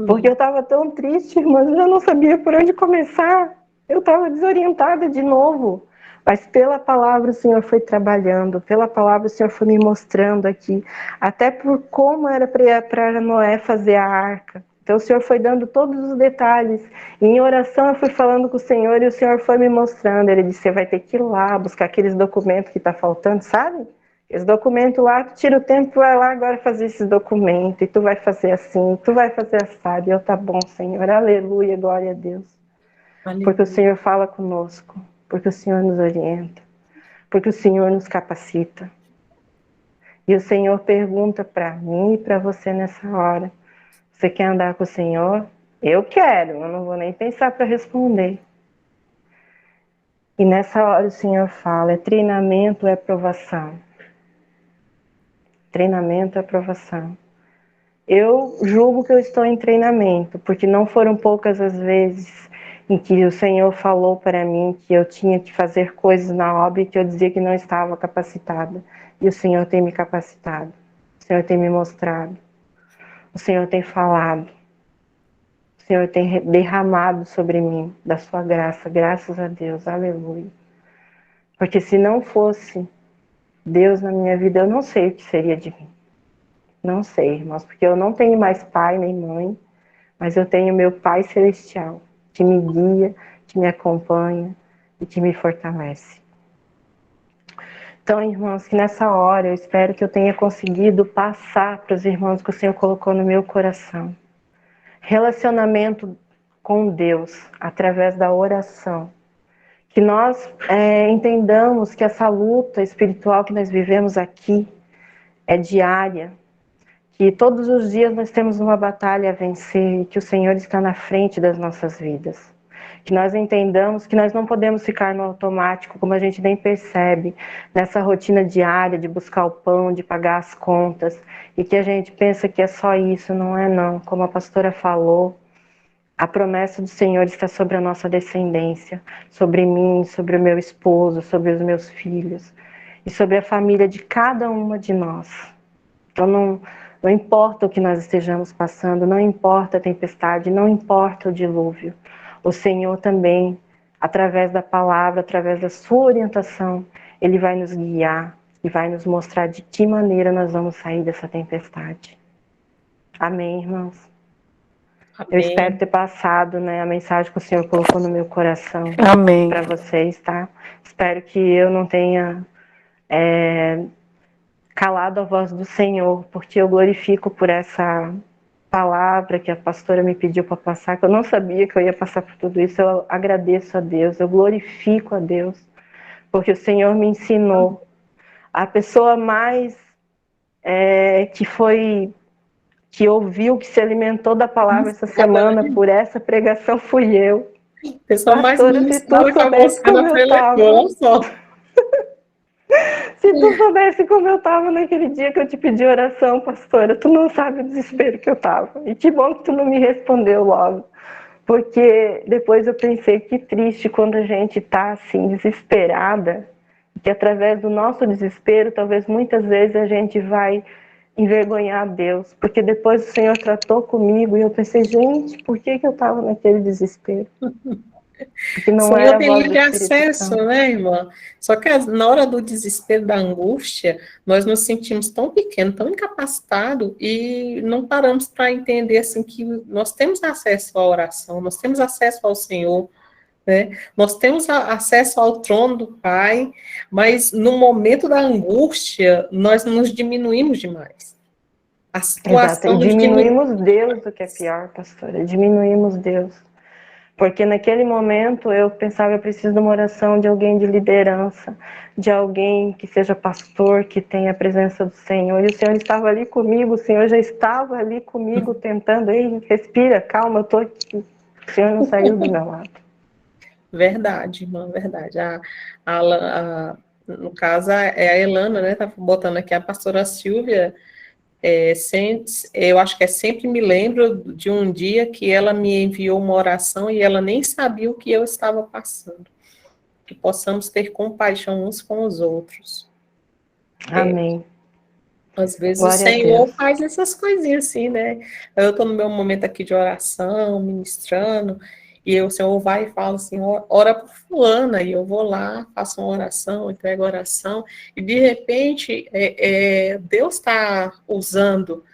Porque eu estava tão triste, irmãs, eu já não sabia por onde começar. Eu estava desorientada de novo. Mas pela palavra o Senhor foi trabalhando, pela palavra o Senhor foi me mostrando aqui, até por como era para Noé fazer a arca. Então o Senhor foi dando todos os detalhes. E em oração eu fui falando com o Senhor e o Senhor foi me mostrando. Ele disse, você vai ter que ir lá buscar aqueles documentos que está faltando, sabe? Esse documento lá, tu tira o tempo, vai lá agora fazer esses documentos, e tu vai fazer assim, tu vai fazer assado. E eu, tá bom, Senhor, aleluia, glória a Deus. Aleluia. Porque o Senhor fala conosco, porque o Senhor nos orienta, porque o Senhor nos capacita. E o Senhor pergunta para mim e para você nessa hora, você quer andar com o Senhor? Eu quero, eu não vou nem pensar para responder. E nessa hora o Senhor fala, é treinamento, é provação. Treinamento, é provação. Eu julgo que eu estou em treinamento, porque não foram poucas as vezes em que o Senhor falou para mim que eu tinha que fazer coisas na obra e que eu dizia que não estava capacitada. E o Senhor tem me capacitado, o Senhor tem me mostrado, o Senhor tem falado, o Senhor tem derramado sobre mim da sua graça, graças a Deus, aleluia. Porque se não fosse Deus na minha vida, eu não sei o que seria de mim. Não sei, irmãos, porque eu não tenho mais pai nem mãe, mas eu tenho meu Pai Celestial, que me guia, que me acompanha e que me fortalece. Então, irmãos, que nessa hora eu espero que eu tenha conseguido passar para os irmãos que o Senhor colocou no meu coração. Relacionamento com Deus, através da oração. Que nós entendamos que essa luta espiritual que nós vivemos aqui é diária, que todos os dias nós temos uma batalha a vencer e que o Senhor está na frente das nossas vidas. Que nós entendamos que nós não podemos ficar no automático, como a gente nem percebe, nessa rotina diária de buscar o pão, de pagar as contas, e que a gente pensa que é só isso, não é não. Como a pastora falou, a promessa do Senhor está sobre a nossa descendência, sobre mim, sobre o meu esposo, sobre os meus filhos, e sobre a família de cada uma de nós. Então não importa o que nós estejamos passando, não importa a tempestade, não importa o dilúvio. O Senhor também, através da palavra, através da sua orientação, Ele vai nos guiar e vai nos mostrar de que maneira nós vamos sair dessa tempestade. Amém, irmãos? Amém. Eu espero ter passado, né, a mensagem que o Senhor colocou no meu coração para vocês, tá? Espero que eu não tenha calado a voz do Senhor, porque eu glorifico por essa palavra que a pastora me pediu para passar, que eu não sabia que eu ia passar por tudo isso. Eu agradeço a Deus, eu glorifico a Deus, porque o Senhor me ensinou. A pessoa mais que ouviu, que se alimentou da palavra essa semana por essa pregação fui eu. Pessoa mais pastora, se tu soubesse como eu estava. Se tu soubesse como eu estava naquele dia que eu te pedi oração, pastora, tu não sabe o desespero que eu estava. E que bom que tu não me respondeu logo. Porque depois eu pensei que triste quando a gente está assim, desesperada, que através do nosso desespero, talvez muitas vezes a gente vai envergonhar a Deus. Porque depois o Senhor tratou comigo e eu pensei, gente, por que eu estava naquele desespero? Porque não Senhor era tem livre acesso, né, irmã? Só que na hora do desespero, da angústia, nós nos sentimos tão pequenos, tão incapacitados e não paramos para entender assim que nós temos acesso à oração, nós temos acesso ao Senhor, né? Nós temos acesso ao trono do Pai, mas no momento da angústia, nós nos diminuímos demais. A Exato, e situação nos diminui. diminuímos Deus, o que é pior, pastora, diminuímos Deus. Porque naquele momento eu pensava, eu preciso de uma oração de alguém de liderança, de alguém que seja pastor, que tenha a presença do Senhor. E o Senhor estava ali comigo, o Senhor já estava ali comigo, tentando, ei, respira, calma, eu estou aqui. O Senhor não saiu do meu lado. Verdade, irmã, verdade. No caso, é a Elana, né? Tá botando aqui a pastora Silvia. Eu acho que sempre me lembro de um dia que ela me enviou uma oração e ela nem sabia o que eu estava passando. Que possamos ter compaixão uns com os outros. Amém. Às vezes o Glória a Senhor Deus. faz essas coisinhas assim, né? Eu estou no meu momento aqui de oração, ministrando, e o Senhor vai e fala assim, ora por fulana, e eu vou lá, faço uma oração, entrego a oração, e de repente Deus está usando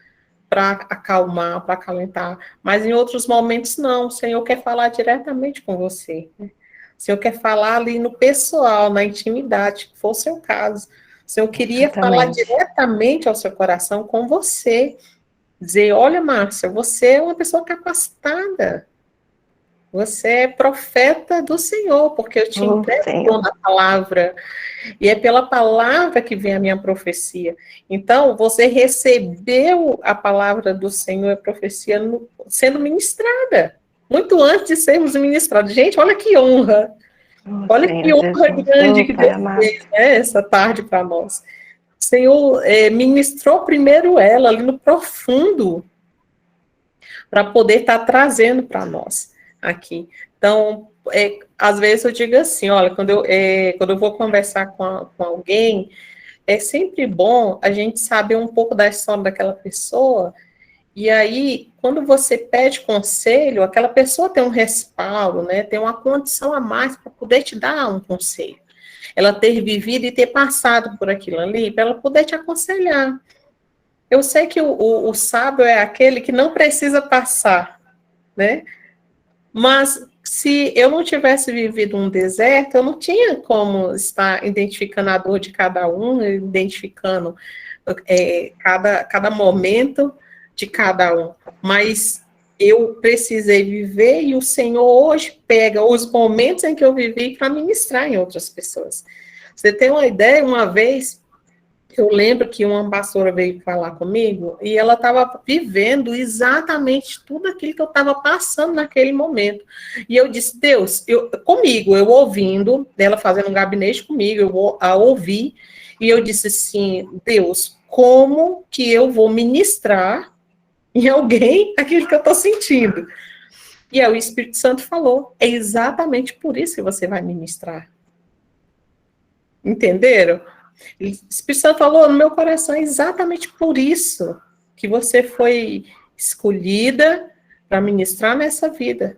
para acalmar, para acalentar, mas em outros momentos não, o Senhor quer falar diretamente com você, né? O Senhor quer falar ali no pessoal, na intimidade, que for o seu caso. O Senhor queria falar diretamente ao seu coração com você. Dizer, olha, Márcia, você é uma pessoa capacitada. Você é profeta do Senhor, porque eu te entrego toda a palavra. E é pela palavra que vem a minha profecia. Então, você recebeu a palavra do Senhor, a profecia sendo ministrada. Muito antes de sermos ministrados. Gente, olha que honra. Olha que honra grande que Deus fez, né, essa tarde para nós. O Senhor ministrou primeiro ela ali no profundo, para poder estar trazendo para nós aqui. Então, às vezes eu digo assim, olha, quando eu vou conversar com alguém, é sempre bom a gente saber um pouco da história daquela pessoa, e aí, quando você pede conselho, aquela pessoa tem um respaldo, né, tem uma condição a mais para poder te dar um conselho. Ela ter vivido e ter passado por aquilo ali, para ela poder te aconselhar. Eu sei que o sábio é aquele que não precisa passar, né? Mas se eu não tivesse vivido um deserto, eu não tinha como estar identificando a dor de cada um, identificando cada momento de cada um. Mas eu precisei viver e o Senhor hoje pega os momentos em que eu vivi para ministrar em outras pessoas. Você tem uma ideia? Uma vez, eu lembro que uma pastora veio falar comigo e ela estava vivendo exatamente tudo aquilo que eu estava passando naquele momento. E eu disse, Deus, eu ouvindo, ela fazendo um gabinete comigo, eu a ouvi, e eu disse assim, Deus, como que eu vou ministrar em alguém aquilo que eu estou sentindo? E aí o Espírito Santo falou, é exatamente por isso que você vai ministrar. Entenderam? O Espírito Santo falou no meu coração, é exatamente por isso que você foi escolhida para ministrar nessa vida.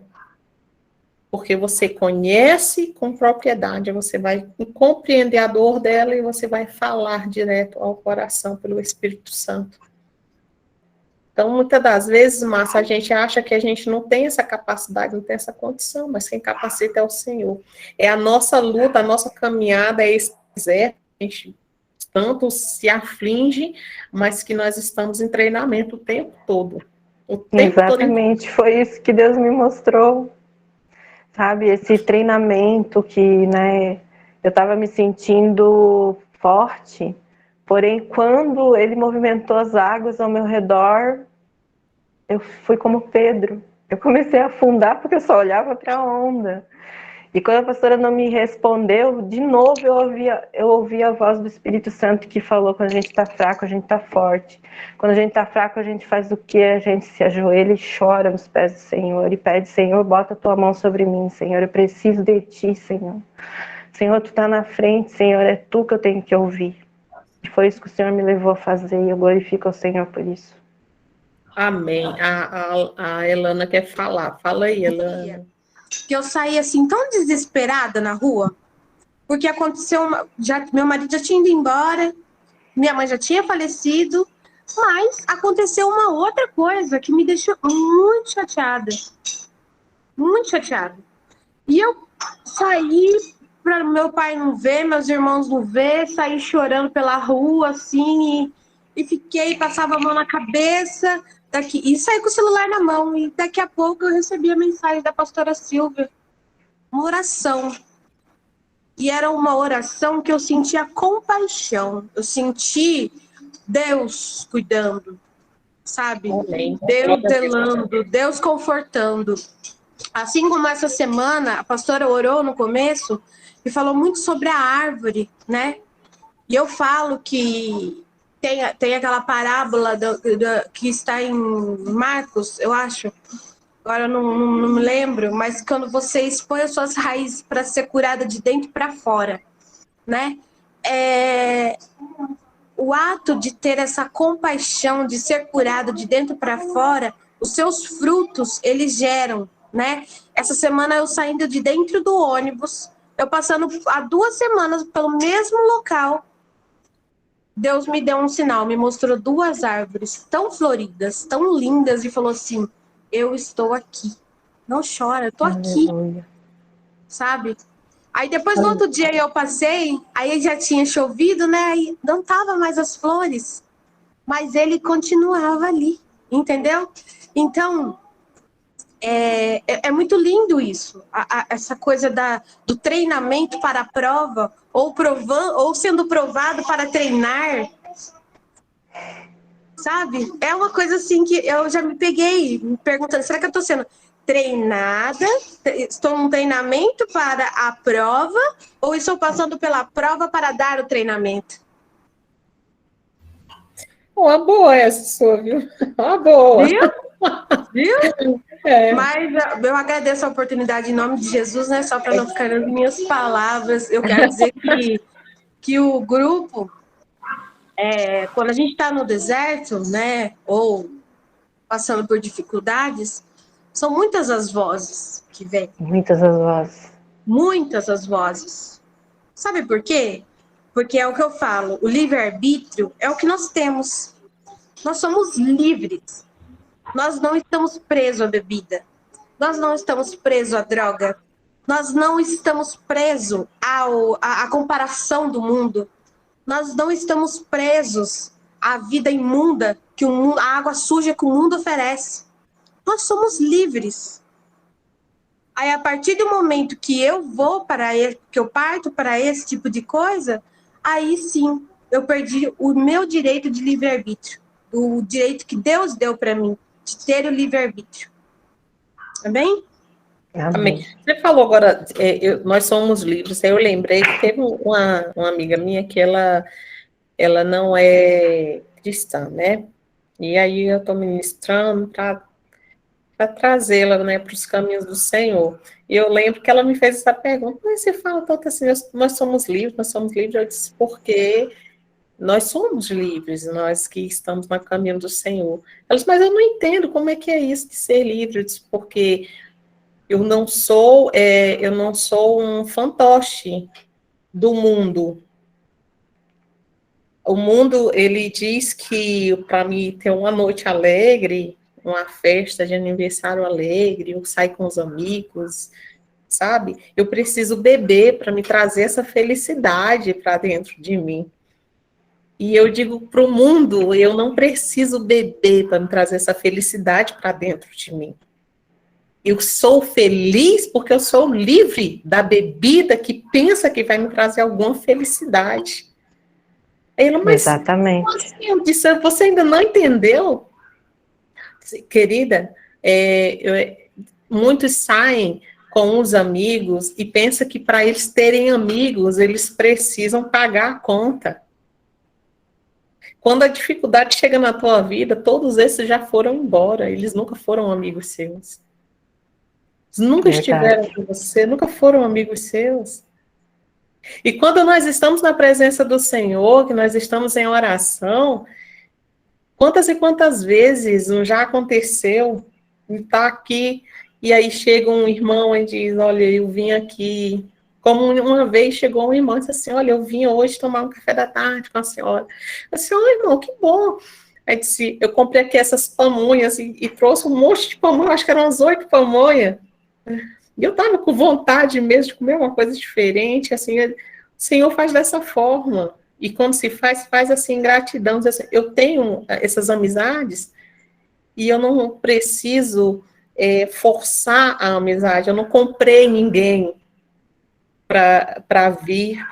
Porque você conhece com propriedade, você vai compreender a dor dela e você vai falar direto ao coração pelo Espírito Santo. Então, muitas das vezes, Márcia, a gente acha que a gente não tem essa capacidade, não tem essa condição, mas quem capacita é o Senhor. É a nossa luta, a nossa caminhada, é esse deserto, a gente tanto se aflige, mas que nós estamos em treinamento o tempo todo. Exatamente, foi isso que Deus me mostrou, sabe, esse treinamento que, né, eu estava me sentindo forte, porém, quando Ele movimentou as águas ao meu redor, eu fui como Pedro, eu comecei a afundar porque eu só olhava para a onda. E quando a pastora não me respondeu, de novo eu ouvi a voz do Espírito Santo que falou, quando a gente está fraco, a gente está forte. Quando a gente está fraco, a gente faz o quê? A gente se ajoelha e chora nos pés do Senhor e pede, Senhor, bota a tua mão sobre mim, Senhor, eu preciso de ti, Senhor. Senhor, tu está na frente, Senhor, é tu que eu tenho que ouvir. E foi isso que o Senhor me levou a fazer e eu glorifico ao Senhor por isso. Amém. A Elana quer falar. Fala aí, Elana. Que eu saí assim tão desesperada na rua, porque aconteceu meu marido já tinha ido embora, minha mãe já tinha falecido, mas aconteceu uma outra coisa que me deixou muito chateada. Muito chateada. E eu saí para meu pai não ver, meus irmãos não ver, saí chorando pela rua, assim, e fiquei, passava a mão na cabeça, e saí com o celular na mão, e daqui a pouco eu recebi a mensagem da pastora Silvia, uma oração. E era uma oração que eu sentia compaixão, eu senti Deus cuidando, sabe? Amém. Deus zelando, Deus confortando. Assim como essa semana, a pastora orou no começo e falou muito sobre a árvore, né? E eu falo que tem aquela parábola que está em Marcos, eu acho, agora eu não me lembro, mas quando você expõe as suas raízes para ser curada de dentro para fora, né? O ato de ter essa compaixão, de ser curado de dentro para fora, os seus frutos, eles geram, né? Essa semana eu saindo de dentro do ônibus, eu passando há 2 semanas pelo mesmo local, Deus me deu um sinal, me mostrou 2 árvores tão floridas, tão lindas, e falou assim, eu estou aqui. Não chora, eu tô aqui. Sabe? Aí depois no outro dia eu passei, aí já tinha chovido, né? Aí não tava mais as flores, mas ele continuava ali, entendeu? Então, é muito lindo isso, essa coisa do treinamento para a prova, ou sendo provado para treinar, sabe? É uma coisa assim que eu já me peguei me perguntando, será que eu estou sendo treinada, estou num treinamento para a prova, ou estou passando pela prova para dar o treinamento? Uma boa essa sua, viu? Uma boa. Viu? Mas eu agradeço a oportunidade em nome de Jesus, né? Só para não ficar nas minhas palavras, eu quero dizer que o grupo, quando a gente está no deserto, né? Ou passando por dificuldades, são muitas as vozes que vêm. Muitas as vozes. Muitas as vozes. Sabe por quê? Porque é o que eu falo, o livre-arbítrio é o que nós temos. Nós somos livres. Nós não estamos presos à bebida. Nós não estamos presos à droga. Nós não estamos presos à comparação do mundo. Nós não estamos presos à vida imunda, a água suja que o mundo oferece. Nós somos livres. Aí, a partir do momento que eu que eu parto para esse tipo de coisa, aí sim, eu perdi o meu direito de livre-arbítrio. O direito que Deus deu para mim, de ter o livre-arbítrio. Amém? Amém. Você falou agora, nós somos livres. Eu lembrei que teve uma amiga minha que ela não é cristã, né? E aí eu estou ministrando para trazê-la, né, para os caminhos do Senhor. E eu lembro que ela me fez essa pergunta, mas você fala tanto assim, nós somos livres, nós somos livres. Eu disse, porque nós somos livres, nós que estamos no caminho do Senhor. Ela disse, mas eu não entendo como é que é isso de ser livre. Eu disse, porque eu não sou um fantoche do mundo. O mundo, ele diz que para mim ter uma noite alegre, uma festa de aniversário alegre, eu sair com os amigos, sabe? Eu preciso beber para me trazer essa felicidade para dentro de mim. E eu digo para o mundo, eu não preciso beber para me trazer essa felicidade para dentro de mim. Eu sou feliz porque eu sou livre da bebida que pensa que vai me trazer alguma felicidade. Mas, exatamente. Eu disse, você ainda não entendeu? Querida, muitos saem com os amigos e pensam que para eles terem amigos, eles precisam pagar a conta. Quando a dificuldade chega na tua vida, todos esses já foram embora, eles nunca foram amigos seus. Eles nunca estiveram com você, nunca foram amigos seus. E quando nós estamos na presença do Senhor, que nós estamos em oração, quantas e quantas vezes já aconteceu, está aqui, e aí chega um irmão e diz, olha, eu vim aqui, como uma vez chegou um irmão e disse assim, olha, eu vim hoje tomar um café da tarde com a senhora. Eu disse, irmão, que bom. Aí disse, eu comprei aqui essas pamonhas e trouxe um monte de pamonha, acho que eram umas 8 pamonhas. E eu estava com vontade mesmo de comer uma coisa diferente, assim, o Senhor faz dessa forma. E quando se faz, faz assim, em gratidão. Assim, eu tenho essas amizades e eu não preciso forçar a amizade. Eu não comprei ninguém para vir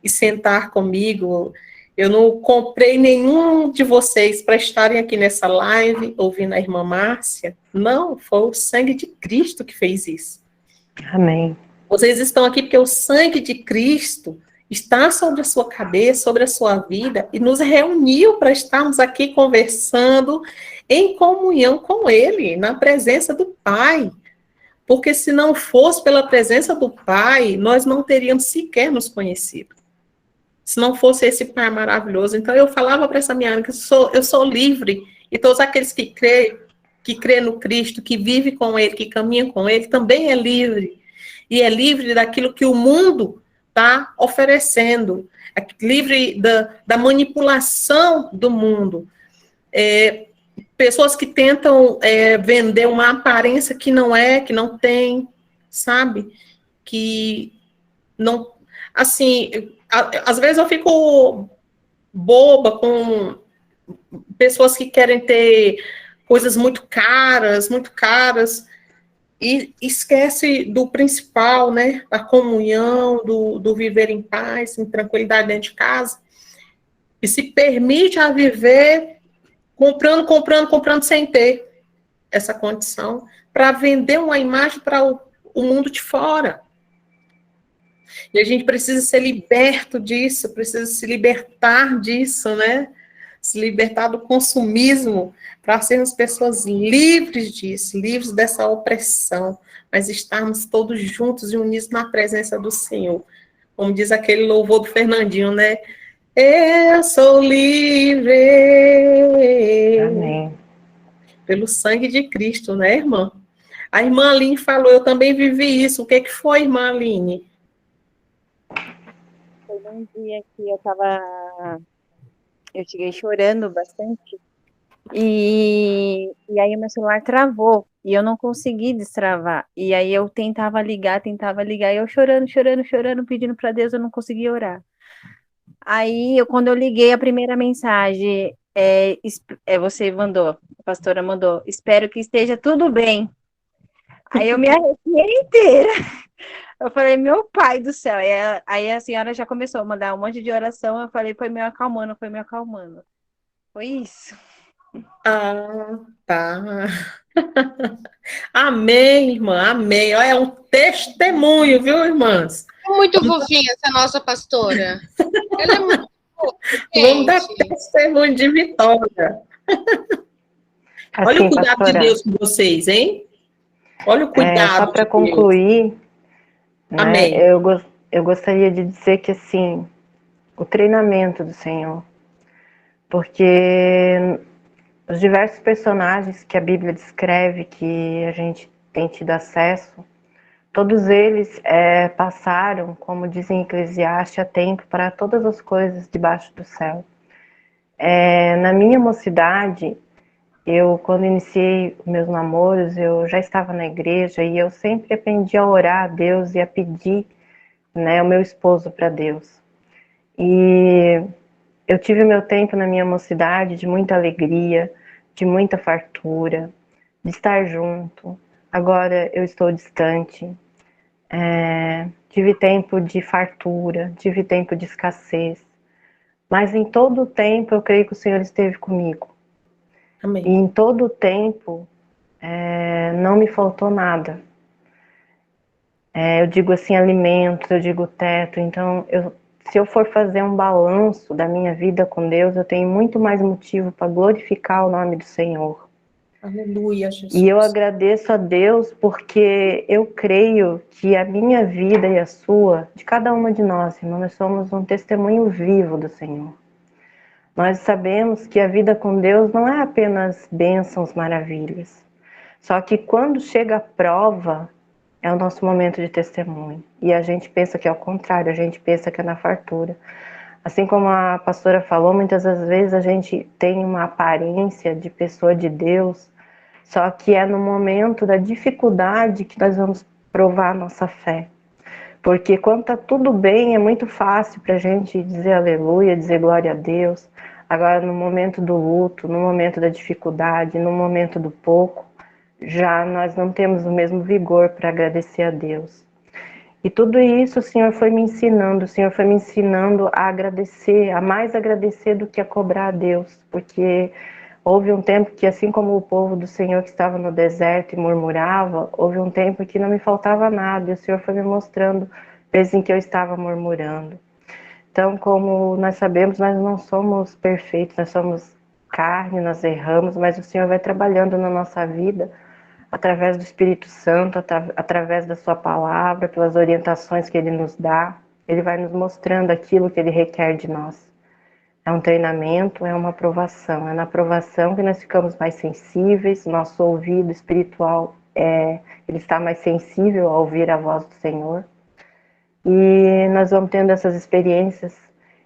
e sentar comigo. Eu não comprei nenhum de vocês para estarem aqui nessa live ouvindo a irmã Márcia. Não, foi o sangue de Cristo que fez isso. Amém. Vocês estão aqui porque o sangue de Cristo está sobre a sua cabeça, sobre a sua vida, e nos reuniu para estarmos aqui conversando em comunhão com Ele, na presença do Pai. Porque se não fosse pela presença do Pai, nós não teríamos sequer nos conhecido. Se não fosse esse Pai maravilhoso. Então eu falava para essa minha amiga que eu sou livre, e todos aqueles que crê no Cristo, que vive com Ele, que caminha com Ele, também é livre. E é livre daquilo que o mundo está oferecendo, é livre da manipulação do mundo. Pessoas que tentam vender uma aparência que não é, que não tem, sabe? Que não... Assim, às vezes eu fico boba com pessoas que querem ter coisas muito caras, e esquece do principal, né? Da comunhão, do viver em paz, em tranquilidade dentro de casa, e se permite a viver comprando sem ter essa condição, para vender uma imagem para o mundo de fora. E a gente precisa ser liberto disso, precisa se libertar disso, né? Se libertar do consumismo, para sermos pessoas livres disso, livres dessa opressão, mas estarmos todos juntos e unidos na presença do Senhor. Como diz aquele louvor do Fernandinho, né? Eu sou livre. Amém. Pelo sangue de Cristo, né, irmã? A irmã Aline falou, eu também vivi isso. O que foi, irmã Aline? Foi um dia que eu cheguei chorando bastante, e aí o meu celular travou, e eu não consegui destravar, e aí eu tentava ligar, e eu chorando, pedindo para Deus, eu não conseguia orar. Aí, quando eu liguei a primeira mensagem, você mandou, a pastora mandou, espero que esteja tudo bem. Aí eu me arrepiei inteira. Eu falei, meu pai do céu. Aí a senhora já começou a mandar um monte de oração. Eu falei, foi me acalmando. Foi isso. Ah, tá. Amém, irmã, amém. Olha, é um testemunho, viu, irmãs? Muito fofinha essa nossa pastora. Ela é muito fofa, Vamos dar gente. testemunho de vitória. Assim, Olha o cuidado pastora, de Deus com vocês, hein? Olha o cuidado só para de Deus. concluir, né, Amém. eu gostaria de dizer que, assim, o treinamento do Senhor, porque os diversos personagens que a Bíblia descreve, que a gente tem tido acesso, todos eles passaram, como dizem em Eclesiastes, a tempo para todas as coisas debaixo do céu. Na minha mocidade, quando iniciei meus namoros, eu já estava na igreja e eu sempre aprendi a orar a Deus e a pedir, né, o meu esposo para Deus. E eu tive meu tempo na minha mocidade de muita alegria, de muita fartura, de estar junto. Agora eu estou distante. Tive tempo de fartura, tive tempo de escassez. Mas em todo o tempo eu creio que o Senhor esteve comigo. Amém. E em todo o tempo não me faltou nada. Eu digo assim, alimentos, eu digo teto. Então, se eu for fazer um balanço da minha vida com Deus, eu tenho muito mais motivo para glorificar o nome do Senhor. Aleluia, Jesus. E eu agradeço a Deus porque eu creio que a minha vida e a sua, de cada uma de nós, irmão, nós somos um testemunho vivo do Senhor. Nós sabemos que a vida com Deus não é apenas bênçãos, maravilhas. Só que quando chega a prova, é o nosso momento de testemunho. E a gente pensa que é o contrário, a gente pensa que é na fartura. Assim como a pastora falou, muitas das vezes a gente tem uma aparência de pessoa de Deus, só que é no momento da dificuldade que nós vamos provar a nossa fé. Porque quando está tudo bem, é muito fácil para a gente dizer aleluia, dizer glória a Deus. Agora, no momento do luto, no momento da dificuldade, no momento do pouco, já nós não temos o mesmo vigor para agradecer a Deus. E tudo isso o Senhor foi me ensinando a agradecer, a mais agradecer do que a cobrar a Deus, porque houve um tempo que, assim como o povo do Senhor que estava no deserto e murmurava, houve um tempo que não me faltava nada, e o Senhor foi me mostrando vezes em que eu estava murmurando. Então, como nós sabemos, nós não somos perfeitos, nós somos carne, nós erramos, mas o Senhor vai trabalhando na nossa vida, através do Espírito Santo, através da sua palavra, pelas orientações que Ele nos dá. Ele vai nos mostrando aquilo que Ele requer de nós. É um treinamento, é uma aprovação. É na aprovação que nós ficamos mais sensíveis, nosso ouvido espiritual ele está mais sensível a ouvir a voz do Senhor. E nós vamos tendo essas experiências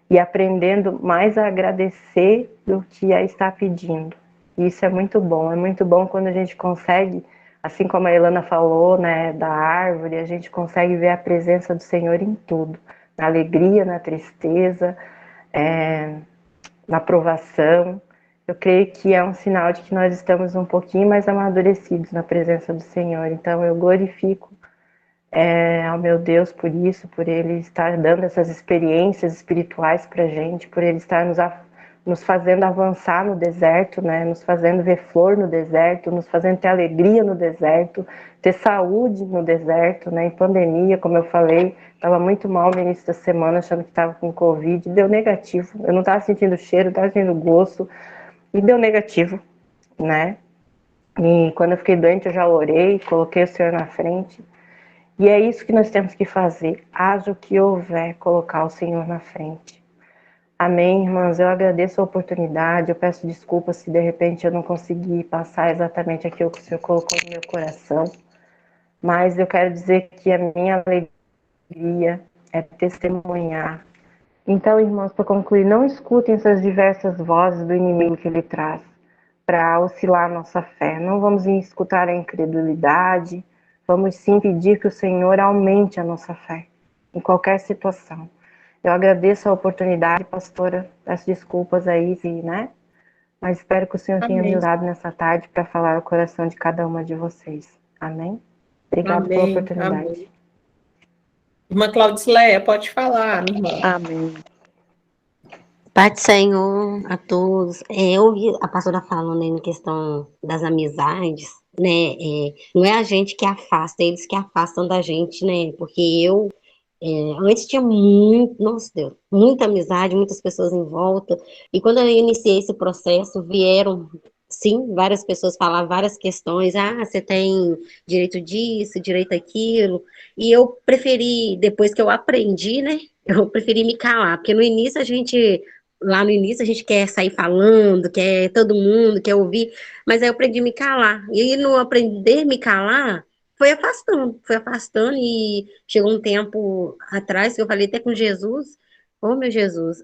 e aprendendo mais a agradecer do que a estar pedindo. E isso é muito bom quando a gente consegue, assim como a Ilana falou, né, da árvore, a gente consegue ver a presença do Senhor em tudo, na alegria, na tristeza, na provação. Eu creio que é um sinal de que nós estamos um pouquinho mais amadurecidos na presença do Senhor. Então eu glorifico ao meu Deus por isso, por Ele estar dando essas experiências espirituais para a gente, por Ele estar nos fazendo avançar no deserto, né? Nos fazendo ver flor no deserto, nos fazendo ter alegria no deserto, ter saúde no deserto, né? Em pandemia, como eu falei, estava muito mal no início da semana, achando que estava com Covid, deu negativo. Eu não estava sentindo cheiro, não estava sentindo gosto, e deu negativo, né? E quando eu fiquei doente, eu já orei, coloquei o Senhor na frente. E é isso que nós temos que fazer, haja o que houver, colocar o Senhor na frente. Amém, irmãs? Eu agradeço a oportunidade, eu peço desculpas se de repente eu não consegui passar exatamente aquilo que o Senhor colocou no meu coração, mas eu quero dizer que a minha alegria é testemunhar. Então, irmãos, para concluir, não escutem essas diversas vozes do inimigo que ele traz para oscilar a nossa fé. Não vamos escutar a incredulidade, vamos sim pedir que o Senhor aumente a nossa fé, em qualquer situação. Eu agradeço a oportunidade, pastora, peço desculpas aí, né? Mas espero que o Senhor tenha me usado nessa tarde para falar o coração de cada uma de vocês. Amém? Obrigada pela oportunidade. Amém. Irmã Claudiceia, pode falar, minha irmã. Amém. Pai do Senhor a todos. Eu ouvi a pastora falando aí na questão das amizades, né? Não é a gente que afasta, é eles que afastam da gente, né? Porque eu antes tinha muito, nossa Deus, muita amizade, muitas pessoas em volta. E quando eu iniciei esse processo, vieram, sim, várias pessoas falar várias questões. Ah, você tem direito disso, direito aquilo. E eu preferi, depois que eu aprendi, né? Eu preferi me calar, porque no início lá no início a gente quer sair falando, quer todo mundo, quer ouvir, mas aí eu aprendi a me calar. E aí no aprender a me calar, foi afastando e chegou um tempo atrás que eu falei até com Jesus, ô meu Jesus,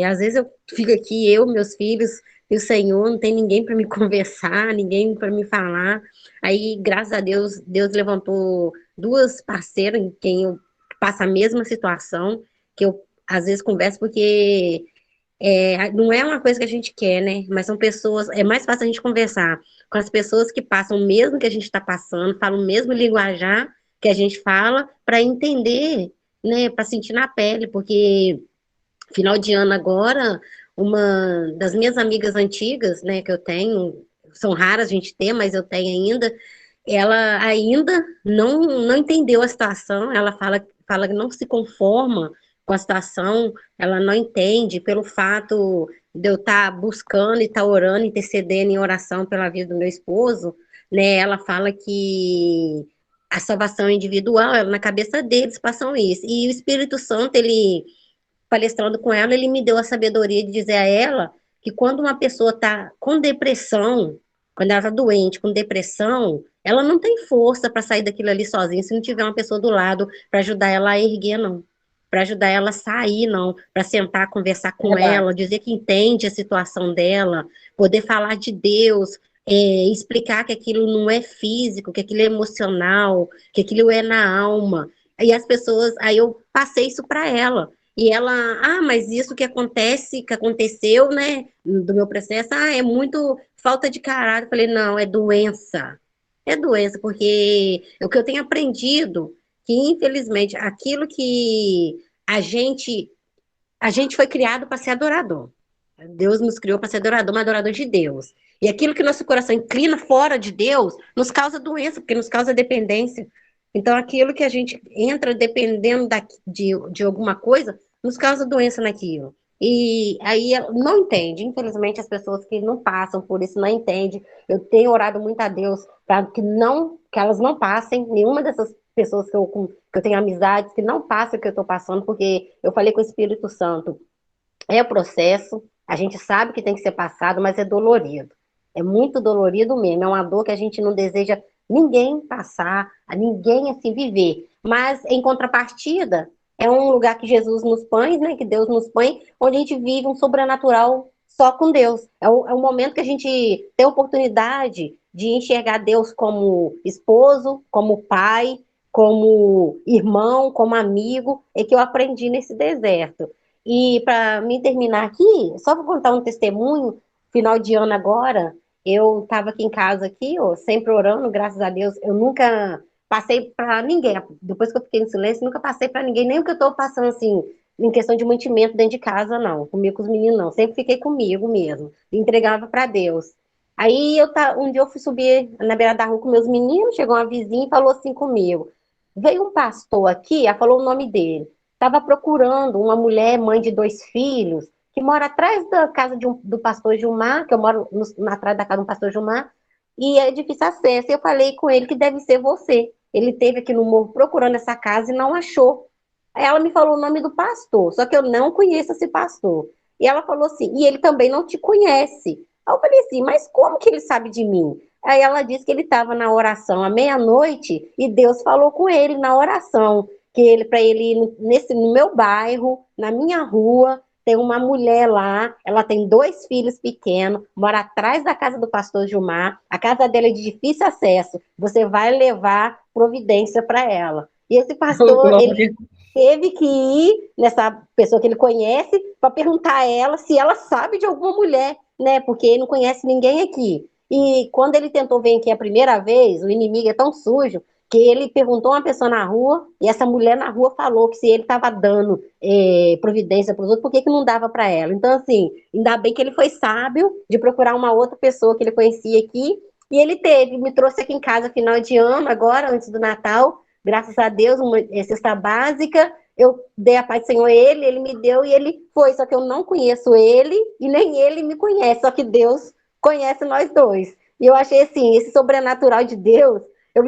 às vezes eu fico aqui, eu, meus filhos e o Senhor, não tem ninguém para me conversar, ninguém para me falar. Aí, graças a Deus, Deus levantou duas parceiras em quem eu passo a mesma situação, que eu às vezes converso porque não é uma coisa que a gente quer, né? Mas são pessoas, é mais fácil a gente conversar com as pessoas que passam o mesmo que a gente está passando, falam o mesmo linguajar que a gente fala, para entender, né? Para sentir na pele, porque final de ano agora, uma das minhas amigas antigas, né, que eu tenho, são raras a gente ter, mas eu tenho ainda, ela ainda não entendeu a situação, ela fala que não se conforma com a situação, ela não entende pelo fato de eu estar buscando e estar orando, intercedendo em oração pela vida do meu esposo, né? Ela fala que a salvação é individual, ela, na cabeça deles passam isso. E o Espírito Santo, ele, palestrando com ela, ele me deu a sabedoria de dizer a ela que quando uma pessoa está com depressão, quando ela está doente, com depressão, ela não tem força para sair daquilo ali sozinha, se não tiver uma pessoa do lado para ajudar ela a erguer, não. Para ajudar ela a sair, não. Para sentar, conversar com ela, dizer que entende a situação dela, poder falar de Deus, explicar que aquilo não é físico, que aquilo é emocional, que aquilo é na alma. E as pessoas, aí eu passei isso para ela. E ela, mas isso que acontece, que aconteceu, né, do meu processo, é muito falta de caráter. Eu falei, não, é doença. É doença, porque o que eu tenho aprendido, que infelizmente, aquilo que a gente foi criado para ser adorador. Deus nos criou para ser adorador, mas adorador de Deus. E aquilo que nosso coração inclina fora de Deus nos causa doença, porque nos causa dependência. Então, aquilo que a gente entra dependendo de alguma coisa, nos causa doença naquilo. E aí não entende. Infelizmente, as pessoas que não passam por isso não entendem. Eu tenho orado muito a Deus para que elas não passem, nenhuma dessas pessoas que eu tenho amizade, que não passem o que eu estou passando, porque eu falei com o Espírito Santo. É o processo, a gente sabe que tem que ser passado, mas é dolorido. É muito dolorido mesmo, é uma dor que a gente não deseja ninguém passar, a ninguém assim viver. Mas, em contrapartida, é um lugar que Jesus nos põe, né, que Deus nos põe, onde a gente vive um sobrenatural só com Deus. É um momento que a gente tem a oportunidade de enxergar Deus como esposo, como pai, como irmão, como amigo, é que eu aprendi nesse deserto. E para mim terminar aqui, só vou contar um testemunho, final de ano agora, eu estava aqui em casa aqui, ó, sempre orando, graças a Deus, eu nunca passei para ninguém, depois que eu fiquei em silêncio, nunca passei para ninguém, nem o que eu estou passando assim, em questão de mantimento dentro de casa, não, comigo com os meninos não, sempre fiquei comigo mesmo, entregava para Deus. Aí um dia eu fui subir na beira da rua com meus meninos, chegou uma vizinha e falou assim comigo, veio um pastor aqui, ela falou o nome dele, estava procurando uma mulher, mãe de 2 filhos, que mora atrás da casa do pastor Gilmar, que eu moro atrás da casa do pastor Gilmar, e é difícil acesso. Eu falei com ele que deve ser você. Ele esteve aqui no morro procurando essa casa e não achou. Aí ela me falou o nome do pastor, só que eu não conheço esse pastor. E ela falou assim, e ele também não te conhece. Aí eu falei assim, mas como que ele sabe de mim? Aí ela disse que ele estava na oração à meia-noite e Deus falou com ele na oração que ele para ele ir no meu bairro, na minha rua, tem uma mulher lá, ela tem 2 filhos pequenos, mora atrás da casa do pastor Gilmar, a casa dela é de difícil acesso, você vai levar providência para ela. E esse pastor, ele teve que ir nessa pessoa que ele conhece para perguntar a ela se ela sabe de alguma mulher, né? Porque ele não conhece ninguém aqui. E quando ele tentou vir aqui a primeira vez, o inimigo é tão sujo que ele perguntou a uma pessoa na rua e essa mulher na rua falou que se ele estava dando providência para os outros, por que não dava para ela? Então, assim, ainda bem que ele foi sábio de procurar uma outra pessoa que ele conhecia aqui e ele me trouxe aqui em casa final de ano, agora, antes do Natal, graças a Deus, uma cesta básica, eu dei a paz do Senhor a ele me deu e ele foi, só que eu não conheço ele e nem ele me conhece, só que Deus conhece nós dois. E eu achei assim, esse sobrenatural de Deus, eu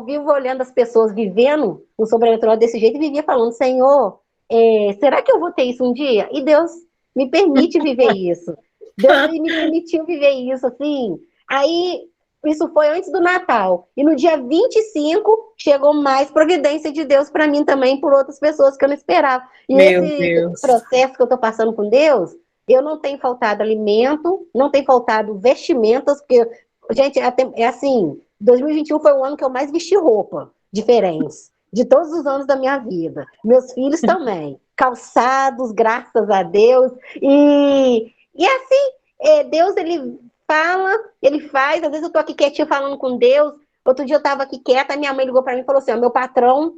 vivo olhando as pessoas vivendo um sobrenatural desse jeito e vivia falando, Senhor, será que eu vou ter isso um dia? E Deus me permite viver isso. Deus me permitiu viver isso, assim. Aí, isso foi antes do Natal. E no dia 25, chegou mais providência de Deus para mim também, por outras pessoas que eu não esperava. E esse processo que eu estou passando com Deus, eu não tenho faltado alimento, não tem faltado vestimentas, porque, gente, é assim, 2021 foi o ano que eu mais vesti roupa diferentes, de todos os anos da minha vida. Meus filhos também, calçados, graças a Deus. E assim, Deus, ele fala, ele faz. Às vezes eu tô aqui quietinha falando com Deus. Outro dia eu tava aqui quieta, minha mãe ligou para mim e falou assim, meu patrão,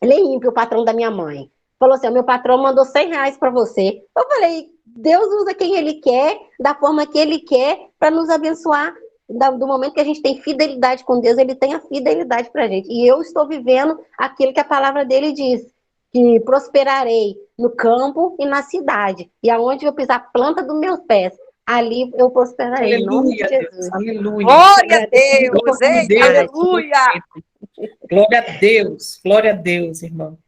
ele é ímpio, o patrão da minha mãe. Falou assim, meu patrão mandou R$100 para você. Eu falei, Deus usa quem ele quer, da forma que ele quer, para nos abençoar. Do momento que a gente tem fidelidade com Deus, ele tem a fidelidade para a gente. E eu estou vivendo aquilo que a palavra dele diz, que prosperarei no campo e na cidade. E aonde eu pisar a planta dos meus pés, ali eu prosperarei. Aleluia, em nome de Jesus. Deus, aleluia. Glória a Deus, aleluia. Glória a Deus, irmão.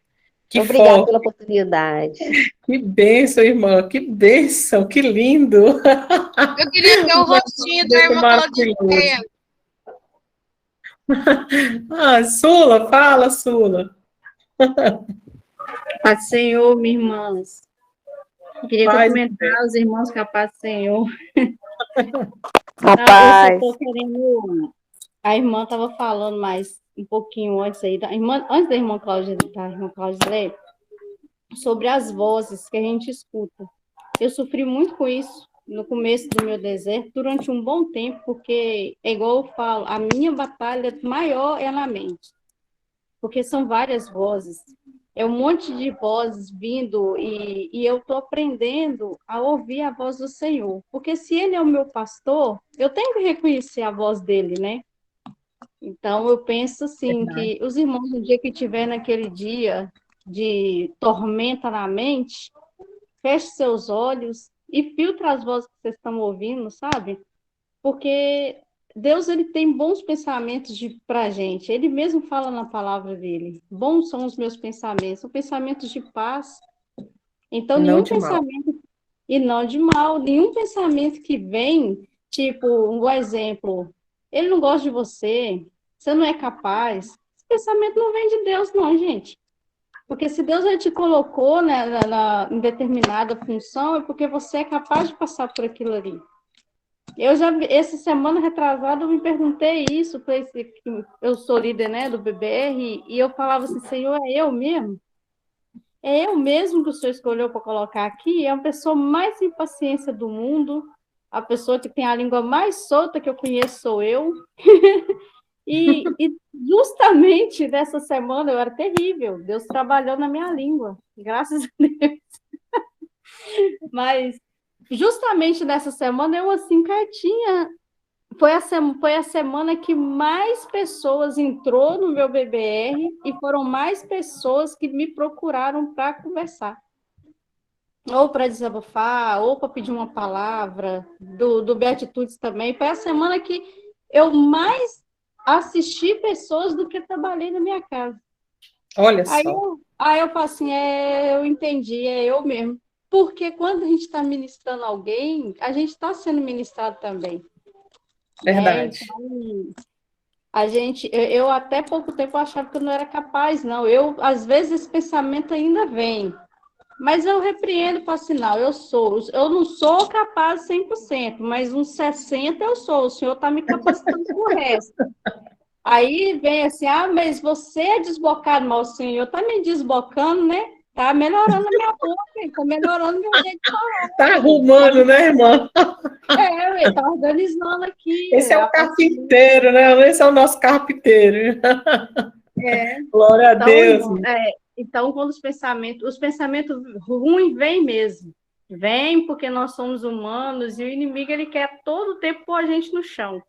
Que Obrigada forte. pela oportunidade. Que bênção, irmã, que bênção, que lindo. Eu queria ver o rostinho da irmã Claudiceia. Sula, fala, Sula. Paz do Senhor, minhas irmãs. Eu queria cumprimentar os irmãos com a paz do Senhor. A Não, eu só paz. tô querendo. A irmã estava falando mais um pouquinho antes aí, antes da irmã Cláudia ler, sobre as vozes que a gente escuta. Eu sofri muito com isso no começo do meu deserto, durante um bom tempo, porque, é igual eu falo, a minha batalha maior é na mente, porque são várias vozes. É um monte de vozes vindo e eu estou aprendendo a ouvir a voz do Senhor. Porque se Ele é o meu pastor, eu tenho que reconhecer a voz dele, né? Então, eu penso assim, Verdade. que os irmãos, no dia que tiver naquele dia de tormenta na mente, feche seus olhos e filtre as vozes que vocês estão ouvindo, sabe? Porque Deus, ele tem bons pensamentos para a gente. Ele mesmo fala na palavra dele. Bons são os meus pensamentos, são pensamentos de paz. Então, Não nenhum de mal. pensamento, e não de mal, nenhum pensamento que vem, tipo, um exemplo, ele não gosta de você, você não é capaz. Esse pensamento não vem de Deus, não, gente. Porque se Deus ele te colocou, né, em determinada função, é porque você é capaz de passar por aquilo ali. Essa semana retrasada, eu me perguntei isso, eu sou líder, né, do BBR, e eu falava assim, Senhor, é eu mesmo? É eu mesmo que o Senhor escolheu para colocar aqui? É a pessoa mais sem paciência do mundo, a pessoa que tem a língua mais solta que eu conheço sou eu. E justamente nessa semana eu era terrível, Deus trabalhou na minha língua, graças a Deus. Mas justamente nessa semana eu assim, quietinha, foi a semana que mais pessoas entrou no meu BBR e foram mais pessoas que me procuraram para conversar. Ou para desabafar, ou para pedir uma palavra, do Beatitudes também. Foi a semana que eu mais assisti pessoas do que trabalhei na minha casa. Olha só. Aí eu falo assim, eu entendi, é eu mesmo. Porque quando a gente está ministrando alguém, a gente está sendo ministrado também. Verdade. Então, eu até pouco tempo achava que eu não era capaz, não. Às vezes esse pensamento ainda vem, mas eu repreendo para sinal, eu não sou capaz 100%, mas uns 60% eu sou, o Senhor está me capacitando para o resto. Aí vem assim, mas você é desbocado, mas o Senhor está me desbocando, né? Está melhorando a minha boca, está melhorando o meu jeito de falar. Está arrumando, né, irmã? Ele está organizando aqui. Esse é o carpinteiro, né? Esse é o nosso carpinteiro. Glória a Então, Deus. então, quando os pensamentos ruins vêm mesmo. Vem porque nós somos humanos e o inimigo ele quer todo o tempo pôr a gente no chão.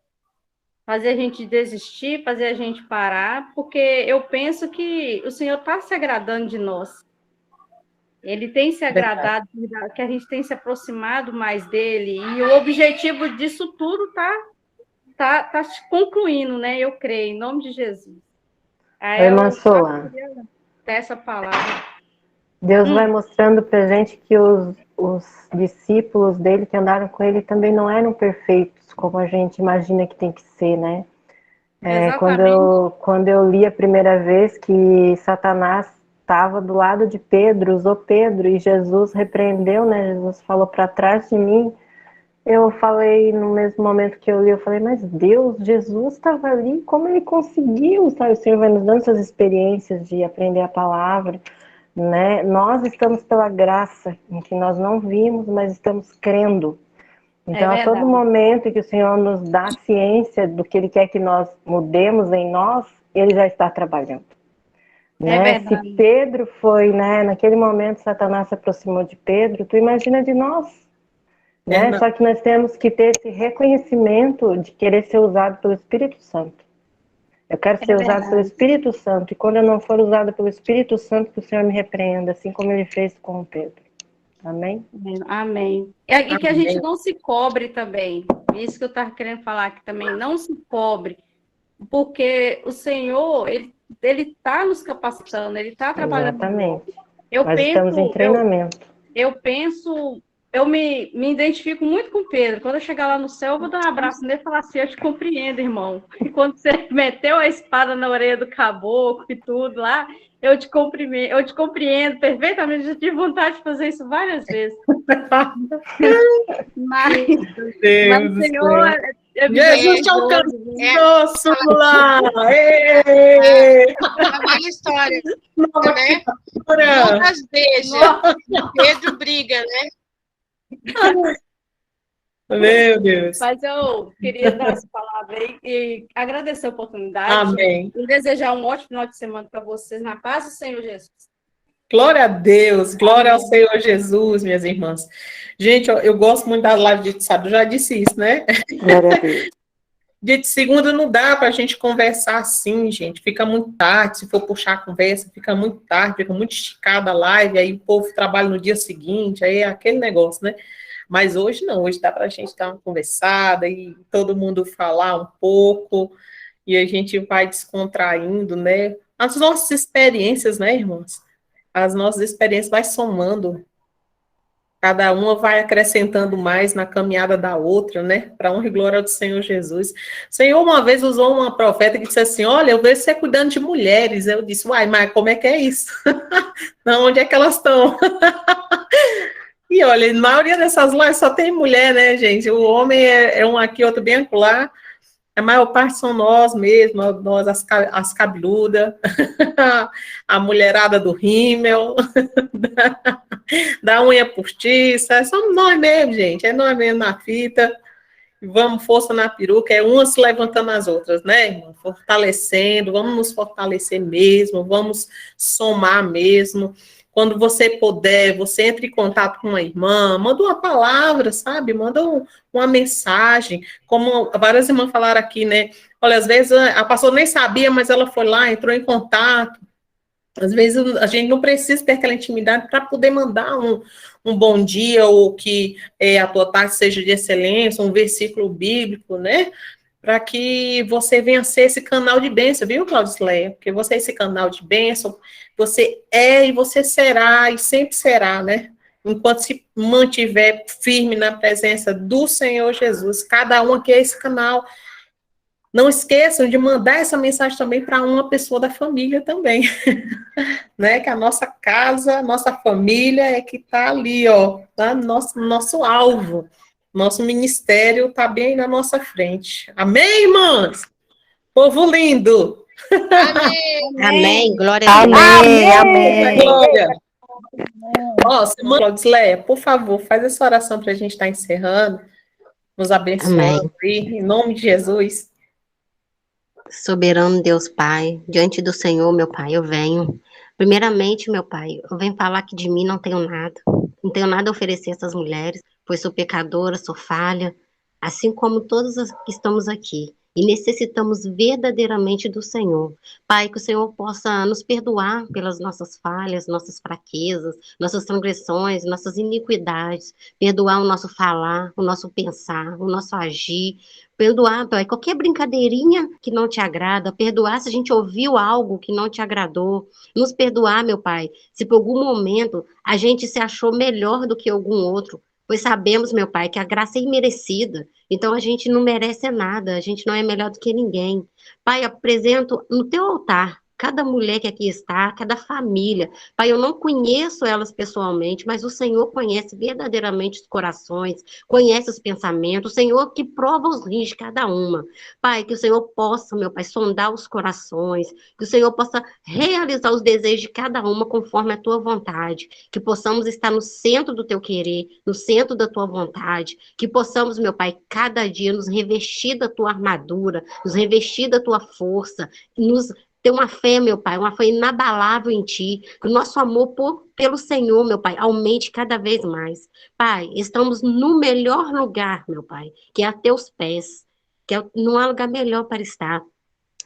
Fazer a gente desistir, fazer a gente parar, porque eu penso que o Senhor está se agradando de nós. Ele tem se agradado, que a gente tem se aproximado mais dele, e o objetivo disso tudo tá concluindo, né? Eu creio, em nome de Jesus. Aí Irmã Sola, essa palavra. Deus vai mostrando pra gente que os discípulos dele que andaram com ele também não eram perfeitos, como a gente imagina que tem que ser, né? Quando eu li a primeira vez que Satanás estava do lado de Pedro, usou Pedro, e Jesus repreendeu, né? Jesus falou para trás de mim. Eu falei, no mesmo momento que eu li, eu falei, mas Deus, Jesus estava ali, como ele conseguiu? Sabe? O Senhor vai nos dando essas experiências de aprender a palavra, né? Nós estamos pela graça, em que nós não vimos, mas estamos crendo. Então, a todo momento que o Senhor nos dá ciência do que Ele quer que nós mudemos em nós, Ele já está trabalhando. Né? Se Pedro foi, né, naquele momento Satanás se aproximou de Pedro, tu imagina de nós. Né? Só que nós temos que ter esse reconhecimento de querer ser usado pelo Espírito Santo. Eu quero ser usado pelo Espírito Santo, e quando eu não for usado pelo Espírito Santo, que o Senhor me repreenda, assim como Ele fez com o Pedro. Amém? Amém. E que a gente não se cobre também. Isso que eu estava querendo falar aqui também. Não se cobre. Porque o Senhor, Ele está nos capacitando, Ele está trabalhando. Exatamente. Nós estamos em treinamento. Eu penso eu me identifico muito com o Pedro. Quando eu chegar lá no céu, eu vou dar um abraço nele e falar assim, eu te compreendo, irmão. E quando você meteu a espada na orelha do caboclo e tudo lá, eu te compreendo perfeitamente. Eu tive vontade de fazer isso várias vezes. Mas Deus o do Senhor céu. é Jesus te misericordioso. alcançou lá! É Ê! a velha história, Nova né? criatura! Judas beija, Nossa, Pedro briga, né? Meu Deus. mas eu queria dar essa palavra aí e agradecer a oportunidade Amém. e desejar um ótimo final de semana para vocês, na paz do Senhor Jesus. Glória a Deus, glória ao Amém. Senhor Jesus, minhas irmãs. Gente, eu gosto muito da live de sábado, eu já disse isso, né? Glória a Deus. Dia de segunda não dá para a gente conversar assim, gente. Fica muito tarde, se for puxar a conversa, fica muito tarde, fica muito esticada a live, aí o povo trabalha no dia seguinte, aí é aquele negócio, né? Mas hoje não, hoje dá para a gente dar uma conversada e todo mundo falar um pouco, e a gente vai descontraindo, né? As nossas experiências, né, irmãos? As nossas experiências vai somando, cada uma vai acrescentando mais na caminhada da outra, né? Para honra e glória do Senhor Jesus. O Senhor uma vez usou uma profeta que disse assim, olha, eu vejo você cuidando de mulheres. Eu disse, uai, mas como é que é isso? Não, onde é que elas estão? E olha, na maioria dessas lives só tem mulher, né, gente? O homem é um aqui, outro bem acolá. A maior parte são nós mesmos, nós as cabeludas, a mulherada do rímel, da unha postiça, somos nós mesmos, gente, é nós mesmos na fita, vamos, força na peruca, é umas levantando as outras, né, irmão? Fortalecendo, vamos nos fortalecer mesmo, vamos somar mesmo. Quando você puder, você entre em contato com uma irmã, manda uma palavra, sabe? Manda uma mensagem, como várias irmãs falaram aqui, né? Olha, às vezes a pastora nem sabia, mas ela foi lá, entrou em contato. Às vezes a gente não precisa ter aquela intimidade para poder mandar um bom dia, ou que a tua tarde seja de excelência, um versículo bíblico, né? Para que você venha ser esse canal de bênção, viu, Claudisleia? Porque você é esse canal de bênção, você é e você será e sempre será, né? Enquanto se mantiver firme na presença do Senhor Jesus, cada um aqui é esse canal. Não esqueçam de mandar essa mensagem também para uma pessoa da família também, né? Que a nossa casa, a nossa família é que está ali, ó, tá? Nosso alvo. Nosso ministério está bem na nossa frente. Amém, irmãs? Povo lindo! Amém. Amém. Glória a Deus. Amém, amém. Glória! Ó, semana, Claudisleia, por favor, faz essa oração para a gente estar encerrando, nos abençoando aí, em nome de Jesus. Soberano Deus Pai, diante do Senhor, meu Pai, eu venho. Primeiramente, meu Pai, eu venho falar que de mim não tenho nada. Não tenho nada a oferecer a essas mulheres, pois sou pecadora, sou falha, assim como todas as que estamos aqui. E necessitamos verdadeiramente do Senhor. Pai, que o Senhor possa nos perdoar pelas nossas falhas, nossas fraquezas, nossas transgressões, nossas iniquidades. Perdoar o nosso falar, o nosso pensar, o nosso agir. Perdoar, Pai, qualquer brincadeirinha que não te agrada. Perdoar se a gente ouviu algo que não te agradou. Nos perdoar, meu Pai, se por algum momento a gente se achou melhor do que algum outro. Pois sabemos, meu Pai, que a graça é imerecida. Então a gente não merece nada, a gente não é melhor do que ninguém. Pai, apresento no teu altar cada mulher que aqui está, cada família. Pai, eu não conheço elas pessoalmente, mas o Senhor conhece verdadeiramente os corações, conhece os pensamentos, o Senhor que prova os rins de cada uma. Pai, que o Senhor possa, meu Pai, sondar os corações, que o Senhor possa realizar os desejos de cada uma conforme a tua vontade, que possamos estar no centro do teu querer, no centro da tua vontade, que possamos, meu Pai, cada dia nos revestir da tua armadura, nos revestir da tua força, nos ter uma fé, meu Pai, uma fé inabalável em Ti, que o nosso amor pelo Senhor, meu Pai, aumente cada vez mais. Pai, estamos no melhor lugar, meu Pai, que é a Teus pés, não há lugar melhor para estar.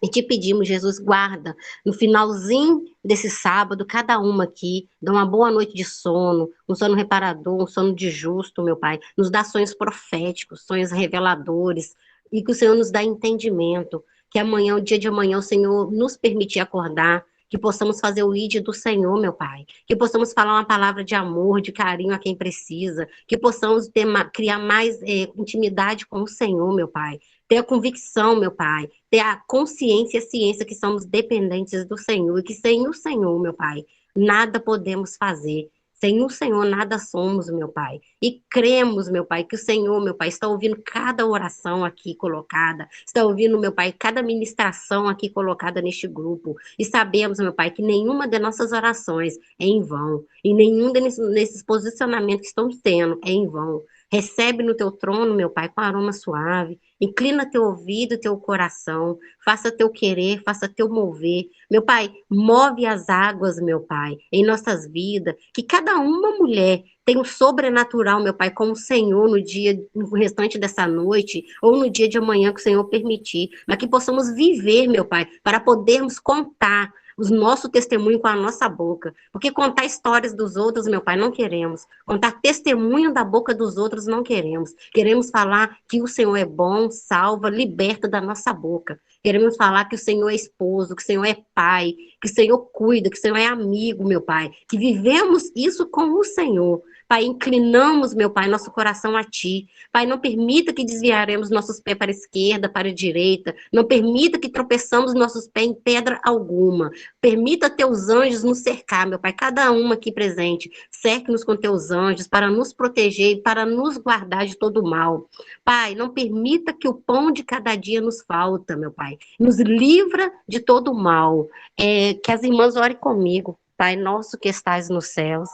E te pedimos, Jesus, guarda, no finalzinho desse sábado, cada uma aqui, dá uma boa noite de sono, um sono reparador, um sono de justo, meu Pai. Nos dá sonhos proféticos, sonhos reveladores, e que o Senhor nos dá entendimento, que amanhã, o dia de amanhã, o Senhor nos permitir acordar, que possamos fazer o ID do Senhor, meu Pai, que possamos falar uma palavra de amor, de carinho a quem precisa, que possamos criar mais intimidade com o Senhor, meu Pai, ter a convicção, meu Pai, ter a consciência e a ciência que somos dependentes do Senhor, e que sem o Senhor, meu Pai, nada podemos fazer. Sem o Senhor, nada somos, meu Pai. E cremos, meu Pai, que o Senhor, meu Pai, está ouvindo cada oração aqui colocada, está ouvindo, meu Pai, cada ministração aqui colocada neste grupo. E sabemos, meu Pai, que nenhuma de nossas orações é em vão. E nenhum desses posicionamentos que estamos tendo é em vão. Recebe no teu trono, meu Pai, com aroma suave. Inclina teu ouvido, teu coração. Faça teu querer, faça teu mover. Meu Pai, move as águas, meu Pai, em nossas vidas. Que cada uma mulher tenha o sobrenatural, meu Pai, como o Senhor no restante dessa noite, ou no dia de amanhã que o Senhor permitir. Mas que possamos viver, meu Pai, para podermos contar o nosso testemunho com a nossa boca. Porque contar histórias dos outros, meu Pai, não queremos. Contar testemunho da boca dos outros, não queremos. Queremos falar que o Senhor é bom, salva, liberta da nossa boca. Queremos falar que o Senhor é esposo, que o Senhor é pai, que o Senhor cuida, que o Senhor é amigo, meu Pai. Que vivemos isso com o Senhor. Pai, inclinamos, meu Pai, nosso coração a Ti. Pai, não permita que desviaremos nossos pés para a esquerda, para a direita. Não permita que tropeçamos nossos pés em pedra alguma. Permita teus anjos nos cercar, meu Pai, cada um aqui presente. Cerque-nos com teus anjos para nos proteger e para nos guardar de todo mal. Pai, não permita que o pão de cada dia nos falta, meu Pai. Nos livra de todo mal. Que as irmãs orem comigo. Pai nosso que estás nos céus,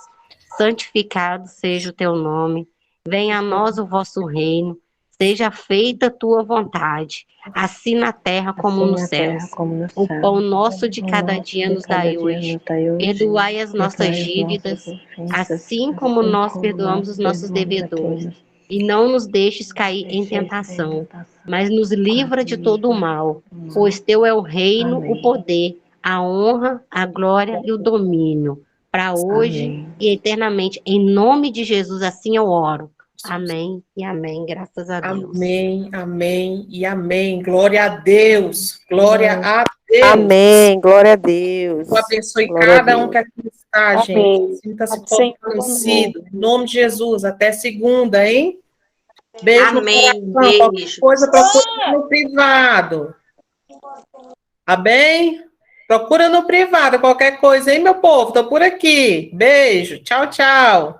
santificado seja o teu nome. Venha a nós o vosso reino. Seja feita a tua vontade, assim na terra como nos céus. O pão nosso de cada dia nos dai hoje. Perdoai as nossas dívidas, assim como nós perdoamos os nossos devedores. E não nos deixes cair em tentação, mas nos livra de todo o mal. Pois teu é o reino, o poder, a honra, a glória e o domínio, para hoje e eternamente. Em nome de Jesus, assim eu oro. Amém e amém, graças a Deus. Amém, amém e amém. Glória a Deus, glória a Deus. Amém, glória a Deus. Eu abençoe Glória a cada um Deus. que aqui está, Amém. gente. Sinta-se fortalecido. Em nome de Jesus, até segunda, hein? Beijo Amém, no coração. Qualquer beijo. coisa, procura no privado. Tá bem? Procura no privado, qualquer coisa, hein, meu povo? Tô por aqui. Beijo. Tchau, tchau.